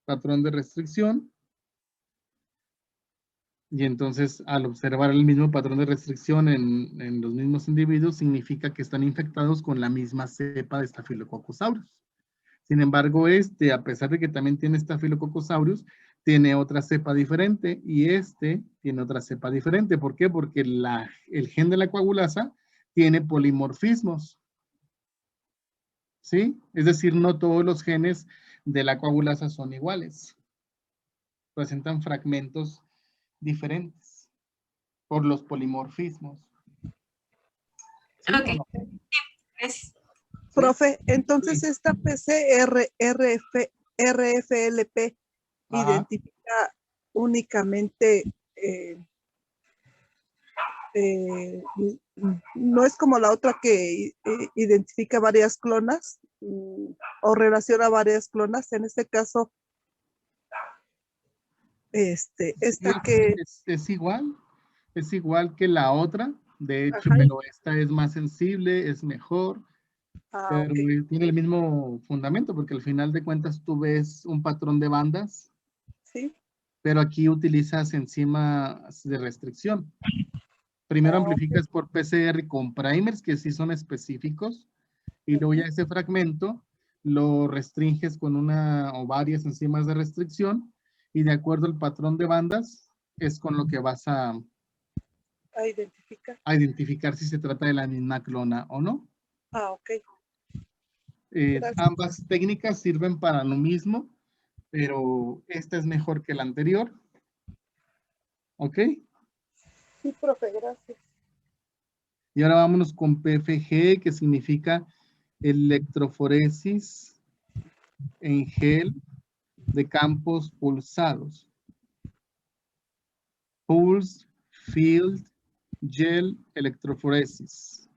patrón de restricción, y entonces al observar el mismo patrón de restricción en los mismos individuos, significa que están infectados con la misma cepa de Staphylococcus aureus. Sin embargo, a pesar de que también tiene Staphylococcus aureus, tiene otra cepa diferente y tiene otra cepa diferente. ¿Por qué? Porque el gen de la coagulasa tiene polimorfismos. ¿Sí? Es decir, no todos los genes de la coagulasa son iguales. Presentan fragmentos diferentes por los polimorfismos. ¿Sí o no? Gracias. Profe, entonces esta PCR-RFLP identifica únicamente, no es como la otra que identifica varias clonas o relaciona varias clonas. En este caso, esta que es igual que la otra, de hecho, Ajá. pero esta es más sensible, es mejor. Pero ok. tiene el mismo fundamento, porque al final de cuentas tú ves un patrón de bandas, Sí. pero aquí utilizas enzimas de restricción. Primero amplificas por PCR con primers, que sí son específicos, y luego ya ese fragmento lo restringes con una o varias enzimas de restricción, y de acuerdo al patrón de bandas, es con lo que vas a identificar si se trata de la misma clona o no. Ok. Ambas técnicas sirven para lo mismo, pero esta es mejor que la anterior. ¿Ok? Sí, profe, gracias. Y ahora vámonos con PFG, que significa electroforesis en gel de campos pulsados. Pulse Field Gel Electroforesis.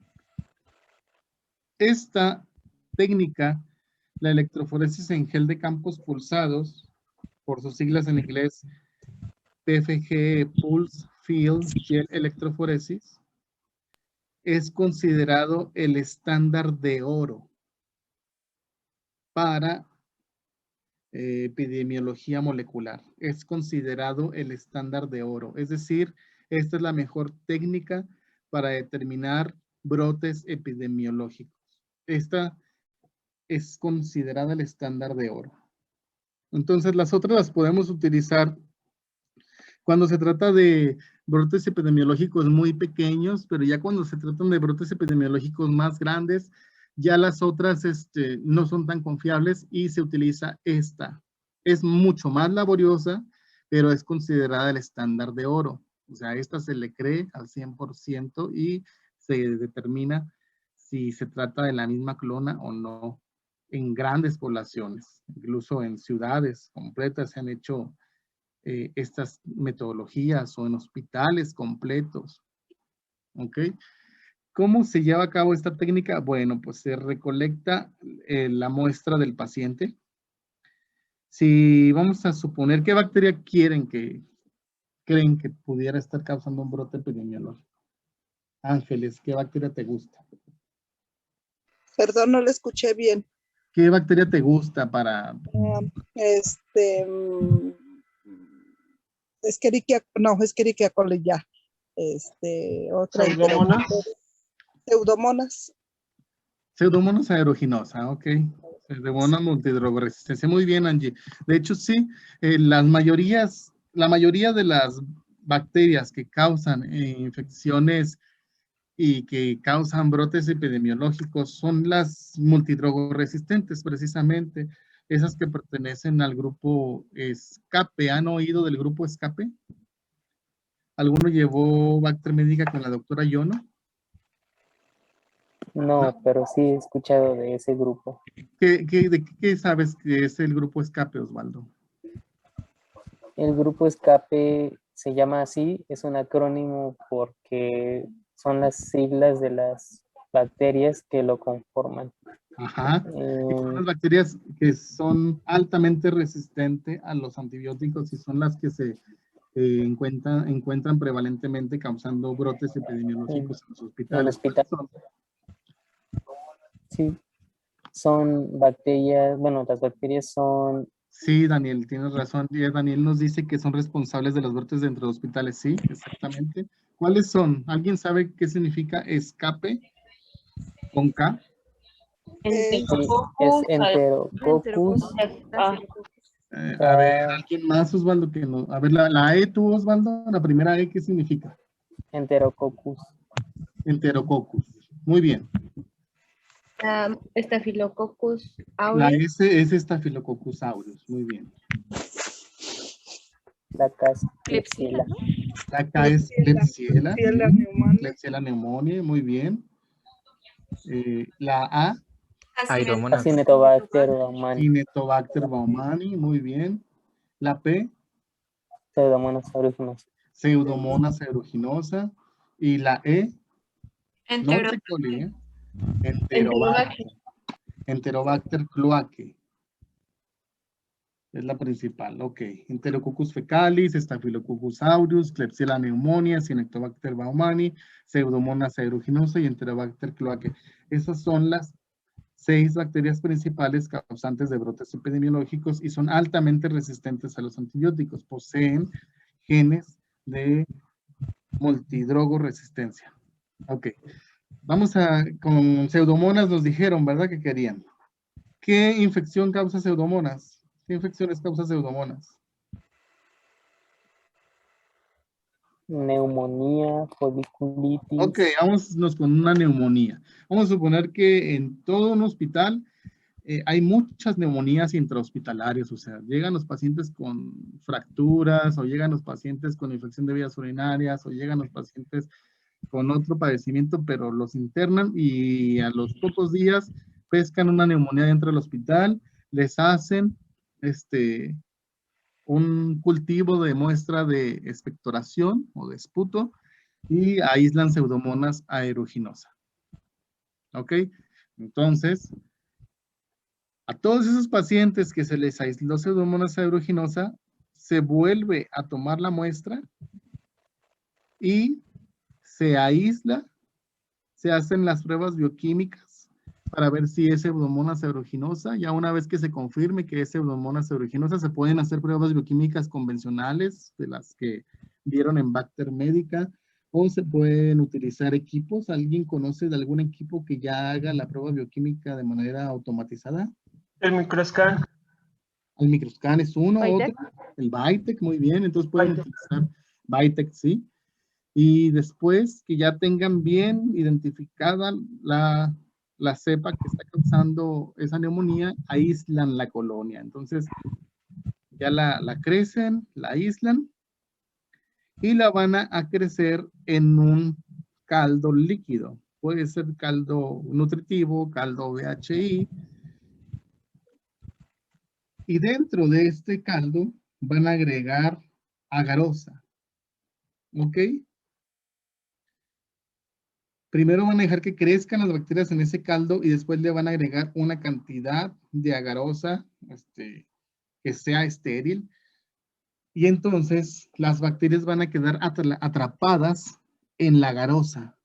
Esta técnica, la electroforesis en gel de campos pulsados, por sus siglas en inglés, PFG, Pulse Field Gel Electroforesis, es considerado el estándar de oro para epidemiología molecular. Es considerado el estándar de oro. Es decir, esta es la mejor técnica para determinar brotes epidemiológicos. Esta es considerada el estándar de oro. Entonces, las otras las podemos utilizar cuando se trata de brotes epidemiológicos muy pequeños, pero ya cuando se tratan de brotes epidemiológicos más grandes, ya las otras no son tan confiables y se utiliza esta. Es mucho más laboriosa, pero es considerada el estándar de oro. O sea, esta se le cree al 100% y se determina si se trata de la misma clona o no en grandes poblaciones. Incluso en ciudades completas se han hecho estas metodologías o en hospitales completos. ¿Ok? ¿Cómo se lleva a cabo esta técnica? Bueno, pues se recolecta la muestra del paciente. Si vamos a suponer qué bacteria creen que pudiera estar causando un brote epidemiológico. Ángeles, ¿qué bacteria te gusta? Perdón, no le escuché bien. ¿Qué bacteria te gusta para...? Escherichia coli ya. Otra. Pseudomonas. Pseudomonas aeruginosa, ok. Pseudomonas multidrogoresistencia. Muy bien, Angie. De hecho, sí, la mayoría de las bacterias que causan infecciones y que causan brotes epidemiológicos son las multidrogoresistentes, precisamente. Esas que pertenecen al grupo escape. ¿Han oído del grupo escape? ¿Alguno llevó Bacter Médica con la doctora Yono? No, pero sí he escuchado de ese grupo. ¿De qué sabes que es el grupo escape, Osvaldo? El grupo escape se llama así, es un acrónimo porque son las siglas de las bacterias que lo conforman. Ajá. Y son las bacterias que son altamente resistentes a los antibióticos y son las que se encuentran prevalentemente causando brotes epidemiológicos en los hospitales. Sí, son bacterias, bueno, las bacterias son... Sí, Daniel, tienes razón. Daniel nos dice que son responsables de los brotes dentro de hospitales. Sí, exactamente. ¿Cuáles son? ¿Alguien sabe qué significa escape con K? Es Enterococcus. A ver, ¿alguien más, Osvaldo? Que no? A ver, la E, tú, Osvaldo, la primera E, ¿qué significa? Enterococcus. Enterococcus. Muy bien. Staphylococcus La aureus. S es Staphylococcus aureus. Muy bien. La K es Klebsiella. La K es Klebsiella. Klebsiella pneumoniae. Klebsiella pneumoniae. Muy bien. La A. Acinetobacter baumannii. Acinetobacter baumannii. Muy bien. La P. Pseudomonas aeruginosa. Pseudomonas aeruginosa. Y la E. Norte coli, ¿eh? Enterobacter. Enterobacter cloacae. Es la principal, ok. Enterococcus fecalis, Staphylococcus aureus, Klebsiella pneumoniae, Acinetobacter baumannii, Pseudomonas aeruginosa y Enterobacter cloacae. Esas son las 6 bacterias principales causantes de brotes epidemiológicos y son altamente resistentes a los antibióticos. Poseen genes de multidrogoresistencia. Ok. Vamos con pseudomonas, nos dijeron, ¿verdad? Que querían. ¿Qué infección causa pseudomonas? ¿Qué infecciones causa pseudomonas? Neumonía, foliculitis. Ok, vámonos con una neumonía. Vamos a suponer que en todo un hospital hay muchas neumonías intrahospitalarias, o sea, llegan los pacientes con fracturas, o llegan los pacientes con infección de vías urinarias, o llegan los pacientes con otro padecimiento, pero los internan y a los pocos días pescan una neumonía dentro del hospital, les hacen un cultivo de muestra de expectoración o de esputo y aíslan Pseudomonas aeruginosa. ¿Ok? Entonces, a todos esos pacientes que se les aisló Pseudomonas aeruginosa, se vuelve a tomar la muestra y se aísla, se hacen las pruebas bioquímicas para ver si es Pseudomonas aeruginosa. Ya una vez que se confirme que es Pseudomonas aeruginosa, se pueden hacer pruebas bioquímicas convencionales, de las que vieron en Bacter Médica, o se pueden utilizar equipos. ¿Alguien conoce de algún equipo que ya haga la prueba bioquímica de manera automatizada? El microscan. El microscan es uno, ¿Vitec? otro. El Vitec, muy bien. Entonces pueden utilizar Vitec, sí. Y después que ya tengan bien identificada la cepa que está causando esa neumonía, aíslan la colonia. Entonces, ya la crecen, la aíslan y la van a crecer en un caldo líquido. Puede ser caldo nutritivo, caldo VHI. Y dentro de este caldo van a agregar agarosa. ¿Ok? Primero van a dejar que crezcan las bacterias en ese caldo y después le van a agregar una cantidad de agarosa que sea estéril. Y entonces las bacterias van a quedar atrapadas en la agarosa.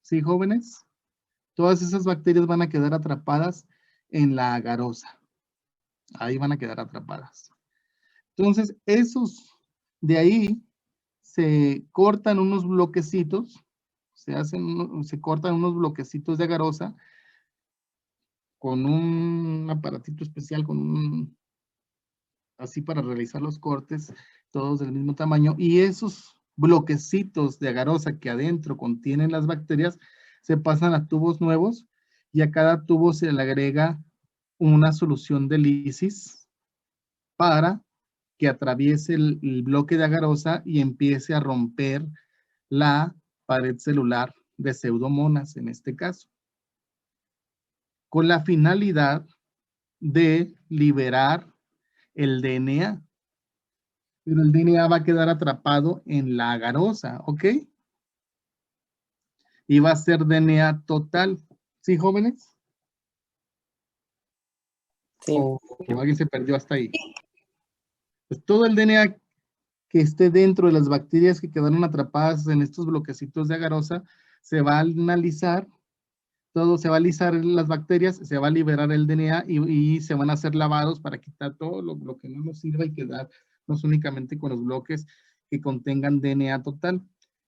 ¿Sí, jóvenes? Todas esas bacterias van a quedar atrapadas en la agarosa. Ahí van a quedar atrapadas. Entonces, de ahí se cortan unos bloquecitos. Se cortan unos bloquecitos de agarosa con un aparatito especial, así para realizar los cortes, todos del mismo tamaño, y esos bloquecitos de agarosa que adentro contienen las bacterias se pasan a tubos nuevos y a cada tubo se le agrega una solución de lisis para que atraviese el bloque de agarosa y empiece a romper la pared celular de pseudomonas en este caso. con la finalidad de liberar el DNA. Pero el DNA va a quedar atrapado en la agarosa, ¿ok? Y va a ser DNA total. ¿Sí, jóvenes? Sí. O alguien se perdió hasta ahí. Pues todo el DNA que esté dentro de las bacterias que quedaron atrapadas en estos bloquecitos de agarosa se va a analizar, todo se va a alisar las bacterias, se va a liberar el DNA y se van a hacer lavados para quitar todo lo que no nos sirva y quedarnos únicamente con los bloques que contengan DNA total.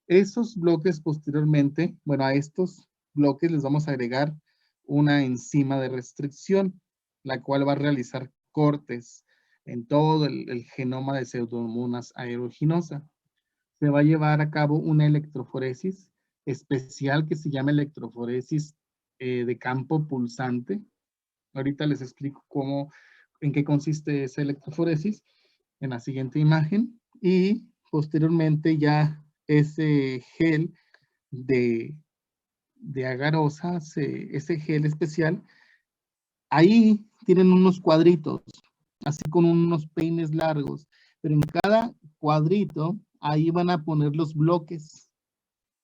Esos bloques posteriormente, bueno, a estos bloques les vamos a agregar una enzima de restricción, la cual va a realizar cortes en todo el genoma de Pseudomonas aeruginosa. Se va a llevar a cabo una electroforesis especial que se llama electroforesis de campo pulsante. Ahorita les explico en qué consiste esa electroforesis en la siguiente imagen. Y posteriormente ya ese gel de agarosa, ese gel especial, ahí tienen unos cuadritos, así con unos peines largos, pero en cada cuadrito, ahí van a poner los bloques.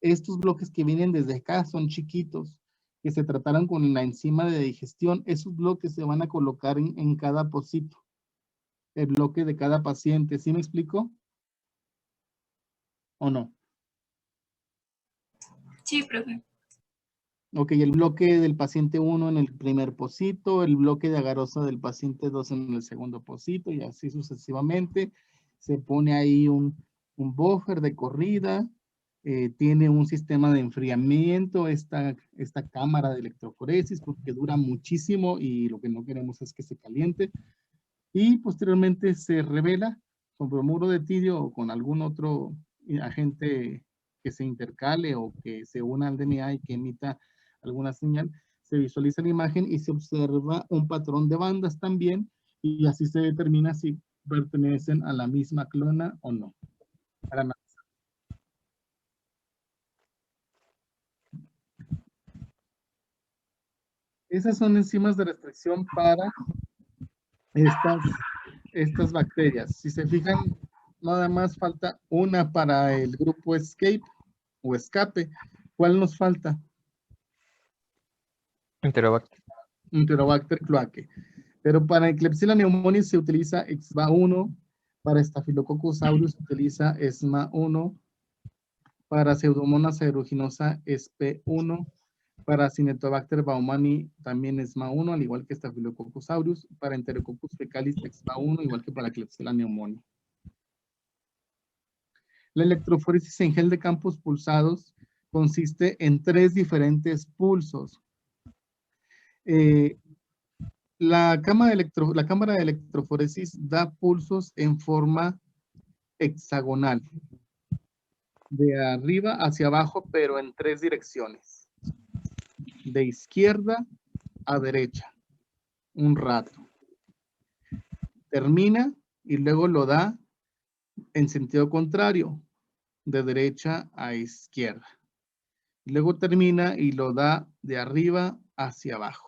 Estos bloques que vienen desde acá son chiquitos, que se trataron con la enzima de digestión. Esos bloques se van a colocar en cada pocito, el bloque de cada paciente. ¿Sí me explico? ¿O no? Sí, profe. Ok, el bloque del paciente 1 en el primer pocito, el bloque de agarosa del paciente 2 en el segundo pocito y así sucesivamente. Se pone ahí un buffer de corrida, tiene un sistema de enfriamiento, esta cámara de electroforesis, porque dura muchísimo y lo que no queremos es que se caliente. Y posteriormente se revela con bromuro de tidio o con algún otro agente que se intercale o que se una al DNA y que emita alguna señal, se visualiza la imagen y se observa un patrón de bandas también y así se determina si pertenecen a la misma clona o no. Para nada. Esas son enzimas de restricción para estas bacterias. Si se fijan, nada más falta una para el grupo escape o escape. ¿Cuál nos falta? Enterobacter. Enterobacter cloacae. Pero para Klebsiella pneumoniae se utiliza EXVA1, para Staphylococcus aureus se utiliza ESMA1, para Pseudomonas aeruginosa SP1, para Cinetobacter baumannii también ESMA1, al igual que Staphylococcus aureus, para Enterococcus fecalis EXVA1, igual que para Klebsiella pneumoniae. La electroforesis en gel de campos pulsados consiste en 3 diferentes pulsos. La cámara de electroforesis da pulsos en forma hexagonal, de arriba hacia abajo, pero en 3 direcciones, de izquierda a derecha, un rato. Termina y luego lo da en sentido contrario, de derecha a izquierda. Luego termina y lo da de arriba hacia abajo.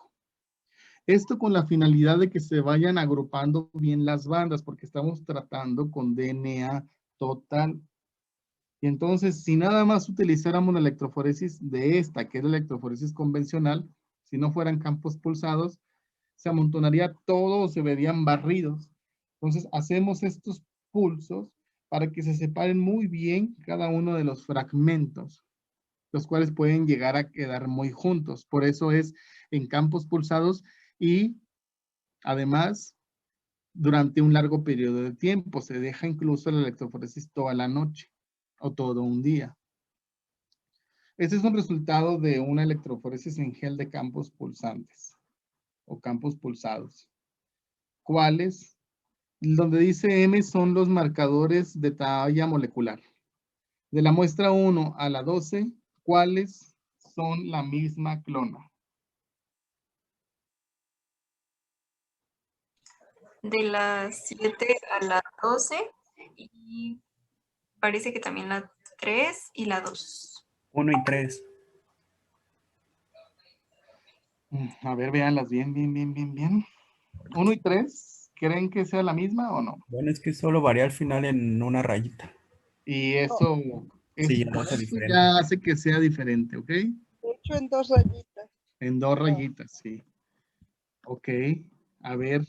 Esto con la finalidad de que se vayan agrupando bien las bandas, porque estamos tratando con DNA total. Y entonces, si nada más utilizáramos la electroforesis de esta, que es la electroforesis convencional, si no fueran campos pulsados, se amontonaría todo o se verían barridos. Entonces, hacemos estos pulsos para que se separen muy bien cada uno de los fragmentos, los cuales pueden llegar a quedar muy juntos. Por eso es en campos pulsados y además durante un largo periodo de tiempo. Se deja incluso la electroforesis toda la noche o todo un día. Este es un resultado de una electroforesis en gel de campos pulsantes o campos pulsados. ¿Cuáles? Donde dice M son los marcadores de talla molecular. De la muestra 1 a la 12, ¿cuáles son la misma clona? De las 7 a la 12 y parece que también la 3 y la 2. 1 y 3. A ver, véanlas bien. 1 y 3, ¿creen que sea la misma o no? Bueno, es que solo varía al final en una rayita. Y eso, Sí, ya por hace eso diferente. ya hace que sea diferente, ¿ok? De hecho, en 2 rayitas. En 2 rayitas, sí. Ok, a ver.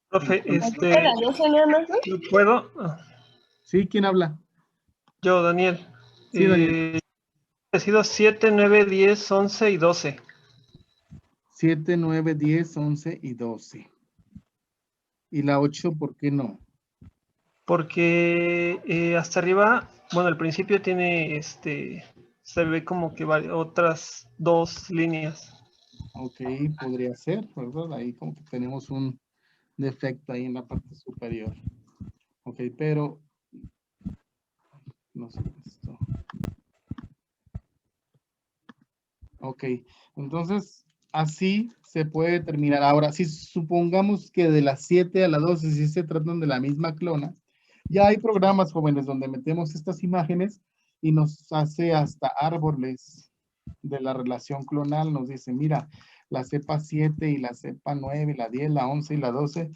Profe, ¿La 12 nada más, no? ¿puedo? Sí, ¿quién habla? Yo, Daniel. Sí, Daniel. Ha sido 7, 9, 10, 11 y 12. 7, 9, 10, 11 y 12. ¿Y la 8 por qué no? Porque hasta arriba, bueno, al principio tiene, se ve como que otras 2 líneas. Ok, podría ser, ¿verdad? Ahí como que tenemos un defecto ahí en la parte superior. Ok, pero no sé esto. Ok, entonces así se puede terminar. Ahora, si supongamos que de las 7 a las 12 sí se tratan de la misma clona, ya hay programas jóvenes donde metemos estas imágenes y nos hace hasta árboles de la relación clonal. Nos dice, mira, la cepa 7 y la cepa 9, y la 10, la 11 y la 12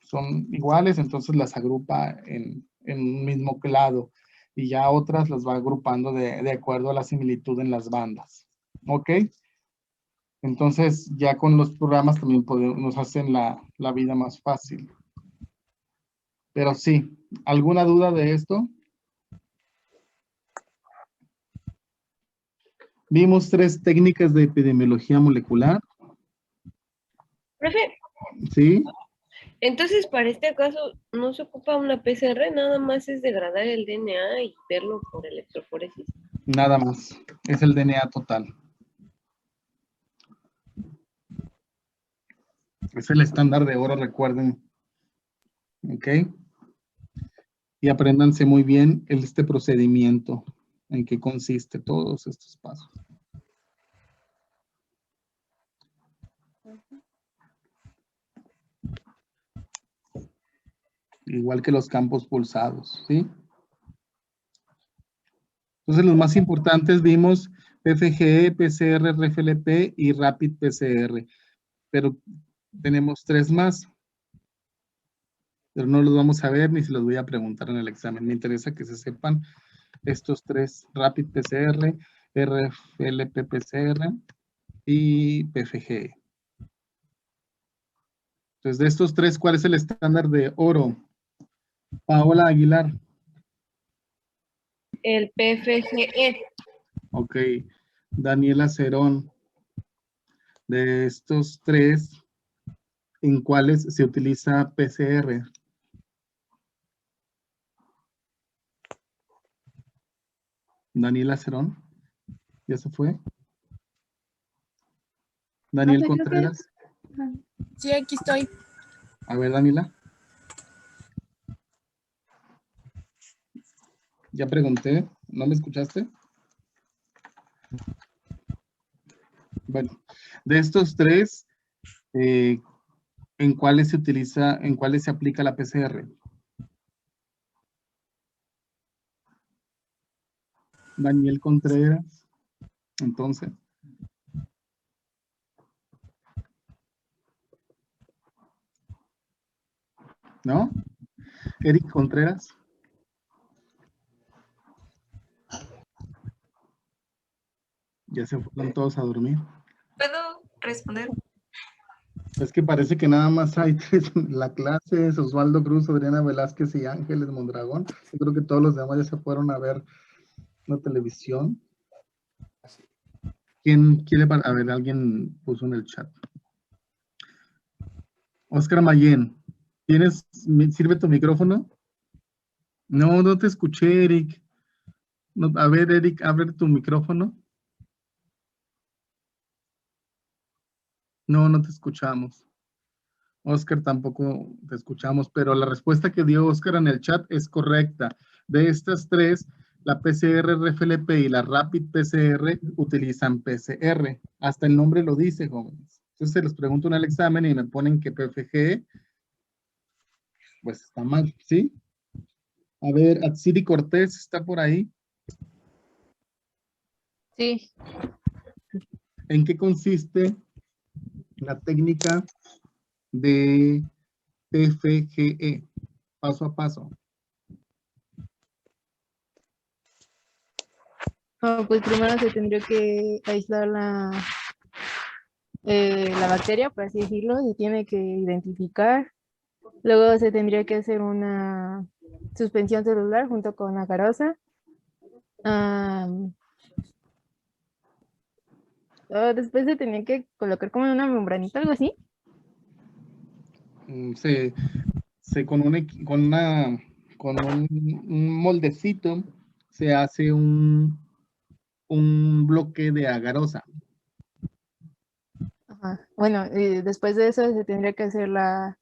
son iguales, entonces las agrupa en un mismo clado y ya otras las va agrupando de acuerdo a la similitud en las bandas. ¿Ok? Entonces ya con los programas también nos hacen la vida más fácil. Pero sí, ¿alguna duda de esto? Vimos 3 técnicas de epidemiología molecular. Profe, ¿Sí? entonces para este caso no se ocupa una PCR, nada más es degradar el DNA y verlo por electroforesis. Nada más. Es el DNA total. Es el estándar de oro, recuerden. ¿Ok? Y apréndanse muy bien este procedimiento, en qué consiste todos estos pasos. Igual que los campos pulsados, ¿sí? Entonces los más importantes vimos PFGE, PCR, RFLP y Rapid PCR. Pero tenemos 3 más. Pero no los vamos a ver ni se los voy a preguntar en el examen. Me interesa que se sepan estos 3, Rapid PCR, RFLP PCR y PFGE. Entonces, de estos 3, ¿cuál es el estándar de oro? Paola Aguilar. El PFGE. Ok. Daniela Cerón. De estos 3, ¿en cuáles se utiliza PCR? Daniela Cerón. ¿Ya se fue? Daniel Contreras. Sí, aquí estoy. A ver, Daniela. Ya pregunté. ¿No me escuchaste? Bueno, de estos 3, ¿en cuáles se utiliza, en cuáles se aplica la PCR? Daniel Contreras. Entonces. ¿No? Eric Contreras. Ya se fueron todos a dormir. ¿Puedo responder? Es que parece que nada más hay 3 en la clase, es Osvaldo Cruz, Adriana Velázquez y Ángeles Mondragón. Yo creo que todos los demás ya se fueron a ver la televisión. ¿Quién quiere? A ver, alguien puso en el chat. Oscar Mayén, ¿sirve tu micrófono? No, no te escuché, Eric. No, a ver, Eric, abre tu micrófono. No, no te escuchamos. Oscar, tampoco te escuchamos, pero la respuesta que dio Oscar en el chat es correcta. De estas 3, la PCR, RFLP y la Rapid PCR utilizan PCR. Hasta el nombre lo dice, jóvenes. Entonces se les pregunto en el examen y me ponen que PFG, pues está mal, ¿sí? A ver, Atsiri Cortés está por ahí. Sí. ¿En qué consiste la técnica de PFGE? Paso a paso. Pues primero se tendría que aislar la bacteria, por así decirlo, se tiene que identificar. Luego se tendría que hacer una suspensión celular junto con agarose. Después se tenía que colocar como en una membranita, algo así. Con un moldecito se hace un bloque de agarosa. Ajá. Bueno, después de eso se tendría que hacer la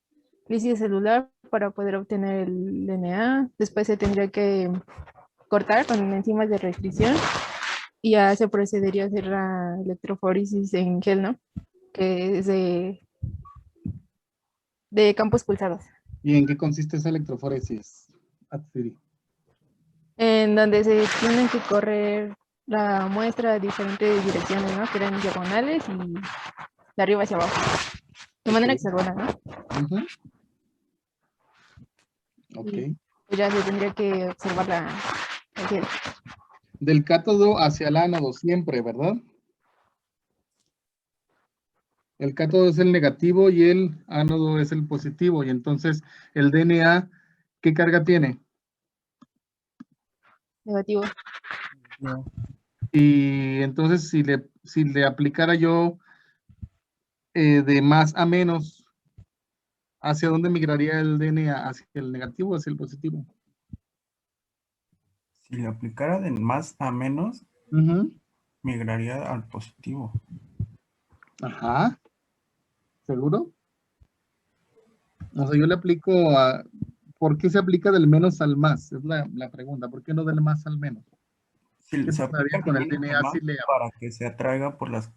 lisis celular para poder obtener el DNA. Después se tendría que cortar con enzimas de restricción y ya se procedería a hacer la electroforesis en gel, ¿no? Que es de campos pulsados. ¿Y en qué consiste esa electroforesis, Atsiri? En donde se tienen que correr la muestra a diferentes direcciones, ¿no? Que eran diagonales y de arriba hacia abajo. De manera hexagonal, ¿no? Ok. Y pues ya se tendría que observar el gel. Del cátodo hacia el ánodo siempre, ¿verdad? El cátodo es el negativo y el ánodo es el positivo. Y entonces el DNA, ¿qué carga tiene? Negativo. No. Y entonces si le aplicara yo de más a menos, ¿hacia dónde migraría el DNA? ¿Hacia el negativo o hacia el positivo? Si le aplicara de más a menos, migraría al positivo. Ajá. ¿Seguro? O sea, yo le aplico a... ¿Por qué se aplica del menos al más? Es la pregunta. ¿Por qué no del más al menos? Si ¿Qué se pasaría aplica con el del menos DNA al más si le... para que se atraiga por las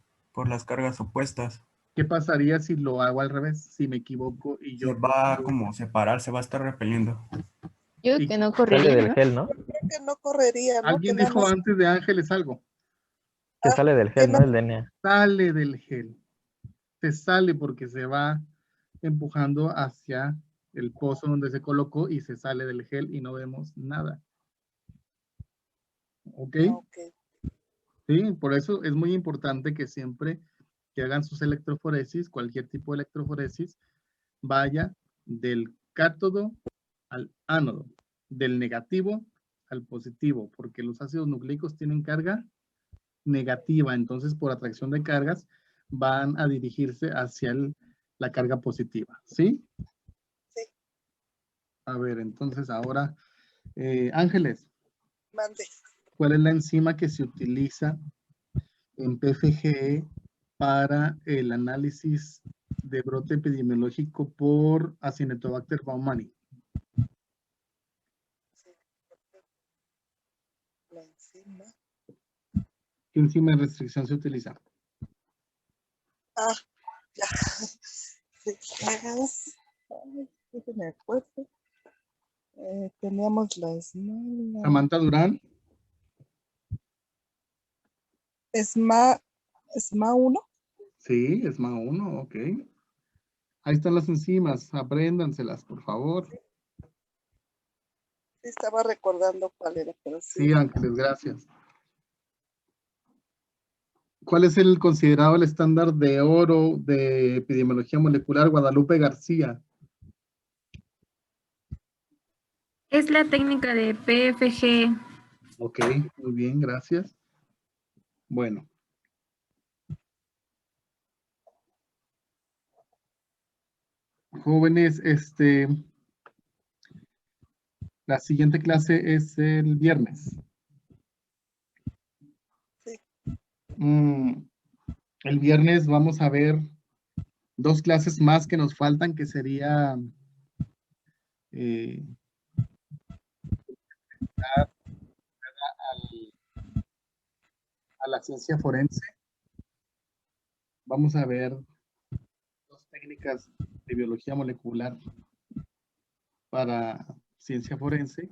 cargas opuestas? ¿Qué pasaría si lo hago al revés? Si me equivoco y yo... Se va como a separar, se va a estar repeliendo. Yo creo que no correría, Sale del ¿no? gel, ¿no? Creo que no correría, ¿no? Alguien Que nada dijo más antes de Ángeles algo. Que sale del gel, ¿no? El DNA. Sale del gel. Se sale porque se va empujando hacia el pozo donde se colocó y se sale del gel y no vemos nada. ¿Ok? Sí, por eso es muy importante que siempre que hagan sus electroforesis, cualquier tipo de electroforesis, vaya del cátodo al ánodo, del negativo al positivo, porque los ácidos nucleicos tienen carga negativa, entonces por atracción de cargas van a dirigirse hacia la carga positiva, ¿sí? Sí. A ver, entonces ahora, Ángeles, mande. ¿cuál es la enzima que se utiliza en PFGE para el análisis de brote epidemiológico por Acinetobacter baumannii? La enzima. ¿Qué enzima de restricción se utiliza? Ah, ya. Déjenme acuerdo. Teníamos la ESMA. Samantha Durán. ESMA 1. Sí, ESMA 1, ok. Ahí están las enzimas, apréndanselas, por favor. Sí, estaba recordando cuál era, pero sí. Sí, Ángeles, gracias. ¿Cuál es el considerado el estándar de oro de epidemiología molecular? Guadalupe García. Es la técnica de PFG. Ok, muy bien, gracias. Bueno. Jóvenes, la siguiente clase es el viernes. Sí. El viernes vamos a ver 2 clases más que nos faltan, que sería a la ciencia forense. Vamos a ver 2 técnicas de biología molecular para ciencia forense.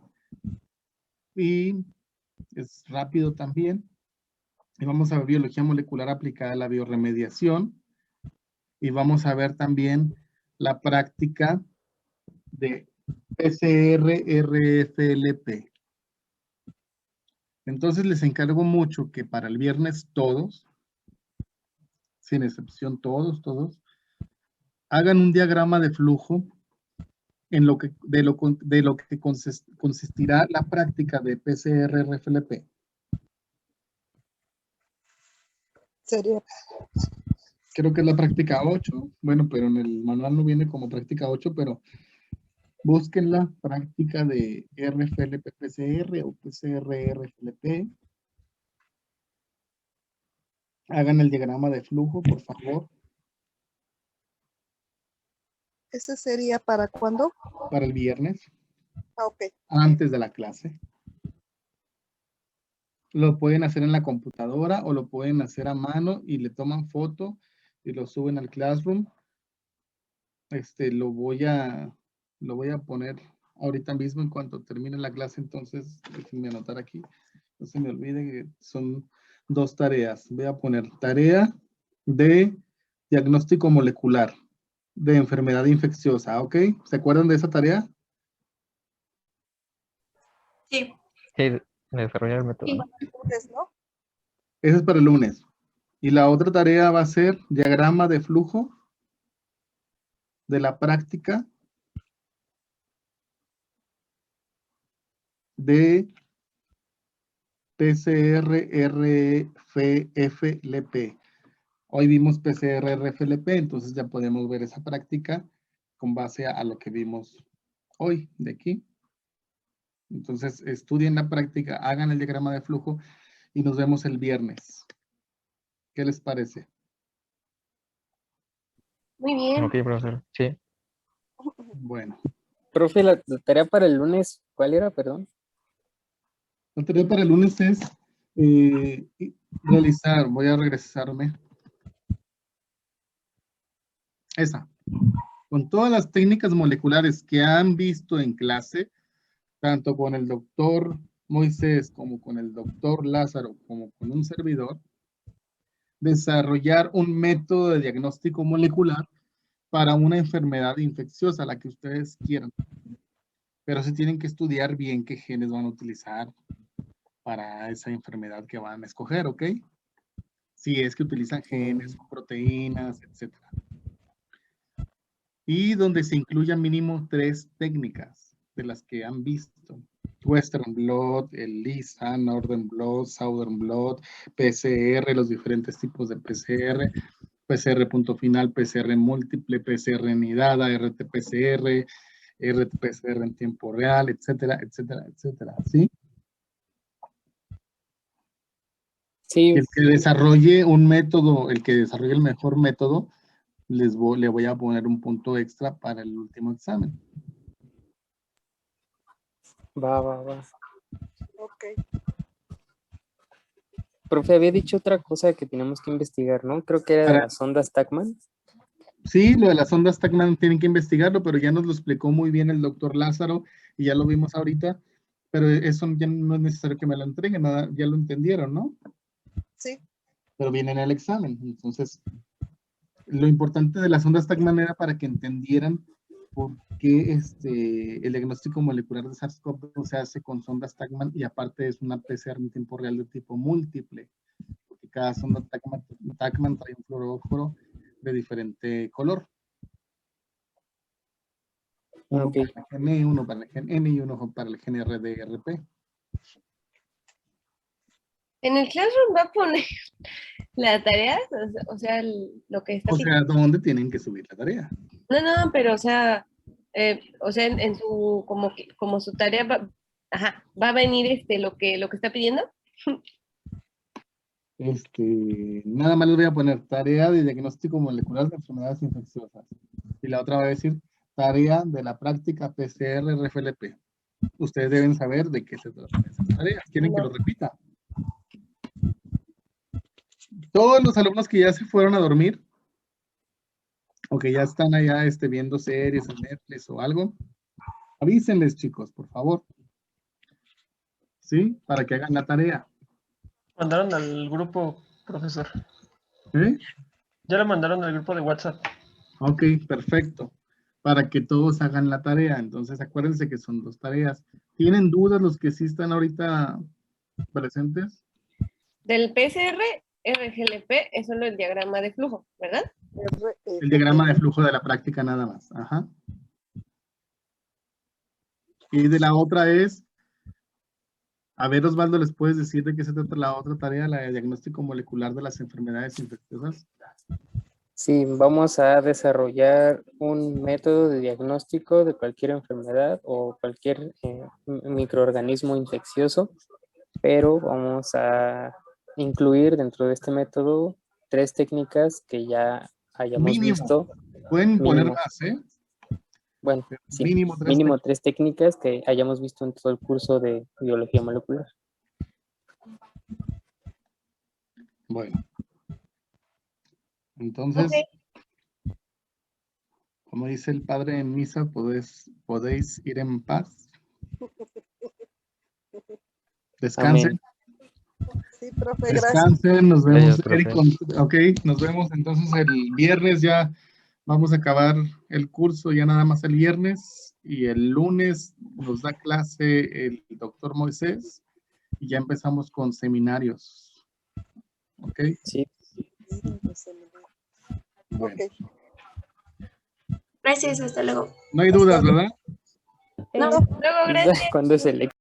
Y es rápido también. Y vamos a ver biología molecular aplicada a la bioremediación. Y vamos a ver también la práctica de PCR-RFLP. Entonces les encargo mucho que para el viernes todos, sin excepción todos, hagan un diagrama de flujo de lo que consistirá la práctica de PCR-RFLP. Sería. Creo que es la práctica 8. Bueno, pero en el manual no viene como práctica 8, pero busquen la práctica de RFLP-PCR o PCR-RFLP. Hagan el diagrama de flujo, por favor. ¿Ese sería para cuándo? Para el viernes. Ah, ok. Antes de la clase. Lo pueden hacer en la computadora o lo pueden hacer a mano y le toman foto y lo suben al Classroom. Lo voy a poner ahorita mismo en cuanto termine la clase, entonces déjenme anotar aquí. No se me olvide que son 2 tareas. Voy a poner tarea de diagnóstico molecular de enfermedad infecciosa, ¿ok? ¿Se acuerdan de esa tarea? Sí. Sí, de desarrollar el método. Sí. ¿no? ¿No? Esa es para el lunes. Y la otra tarea va a ser diagrama de flujo de la práctica de PCR-RFLP. Hoy vimos PCR-RFLP, entonces ya podemos ver esa práctica con base a lo que vimos hoy de aquí. Entonces, estudien la práctica, hagan el diagrama de flujo y nos vemos el viernes. ¿Qué les parece? Muy bien. Ok, profesor. Sí. Bueno. Profe, la tarea para el lunes, ¿cuál era? Perdón. La tarea para el lunes es realizar, voy a regresarme. Esa. Con todas las técnicas moleculares que han visto en clase, tanto con el doctor Moisés como con el doctor Lázaro, como con un servidor, desarrollar un método de diagnóstico molecular para una enfermedad infecciosa, la que ustedes quieran. Pero sí tienen que estudiar bien qué genes van a utilizar para esa enfermedad que van a escoger, ¿ok? Si es que utilizan genes, proteínas, etc. Y donde se incluyan mínimo 3 técnicas de las que han visto. Western Blot, el LISA, Northern Blot, Southern Blot, PCR, los diferentes tipos de PCR, PCR punto final, PCR múltiple, PCR nidada, RT-PCR, RT-PCR en tiempo real, etcétera, etcétera, etcétera, ¿sí? Sí. El que desarrolle un método, el que desarrolle el mejor método, le voy a poner un punto extra para el último examen. Va. Ok. Profe, había dicho otra cosa que tenemos que investigar, ¿no? Creo que era de las ondas Stackman. Sí, lo de las ondas Stackman tienen que investigarlo, pero ya nos lo explicó muy bien el doctor Lázaro y ya lo vimos ahorita, pero eso ya no es necesario que me lo entreguen, nada, ya lo entendieron, ¿no? Sí. Pero viene en el examen, entonces lo importante de las ondas Stackman era para que entendieran por qué el diagnóstico molecular de SARS-CoV-2 se hace con sonda Stackman y aparte es una PCR en tiempo real de tipo múltiple, porque cada sonda Stackman trae un fluoróforo de diferente color. Uno para el gen E, uno para el gen N y uno para el gen RDRP. En el Classroom va a poner la tarea, o sea, lo que está... O sea, ¿dónde tienen que subir la tarea? No, pero o sea, en su, como su tarea va a venir lo que está pidiendo. Nada más les voy a poner tarea de diagnóstico molecular de enfermedades infecciosas. Y la otra va a decir tarea de la práctica PCR-RFLP. Ustedes deben saber de qué se tratan esas tareas. ¿Quieren que lo repita? Todos los alumnos que ya se fueron a dormir o que ya están allá viendo series en Netflix o algo, avísenles, chicos, por favor. ¿Sí? Para que hagan la tarea. Mandaron al grupo, profesor. ¿Eh? Ya lo mandaron al grupo de WhatsApp. Ok, perfecto. Para que todos hagan la tarea. Entonces, acuérdense que son 2 tareas. ¿Tienen dudas los que sí están ahorita presentes? Del PCR, RGLP es solo el diagrama de flujo, ¿verdad? El diagrama de flujo de la práctica nada más. Ajá. Y de la otra es, a ver, Osvaldo, ¿les puedes decir de qué se trata la otra tarea, la de diagnóstico molecular de las enfermedades infecciosas? Sí, vamos a desarrollar un método de diagnóstico de cualquier enfermedad o cualquier microorganismo infeccioso, pero vamos a incluir dentro de este método 3 técnicas que ya hayamos Mínimo. visto. Pueden poner Mínimo. más, ¿eh? Bueno, sí, Mínimo 3 mínimo 3 técnicas que hayamos visto en todo el curso de biología molecular. Bueno. Entonces, Ok. como dice el padre en misa, podéis ir en paz. Descansen. Amén. Sí, profe, gracias. Descansen, nos vemos. Gracias, profe. Eric, ok, nos vemos entonces el viernes, ya vamos a acabar el curso ya nada más el viernes, y el lunes nos da clase el doctor Moisés y ya empezamos con seminarios. Ok. Sí. Bueno, Gracias, hasta luego. no hay dudas, ¿verdad? Luego, gracias. ¿Cuándo es el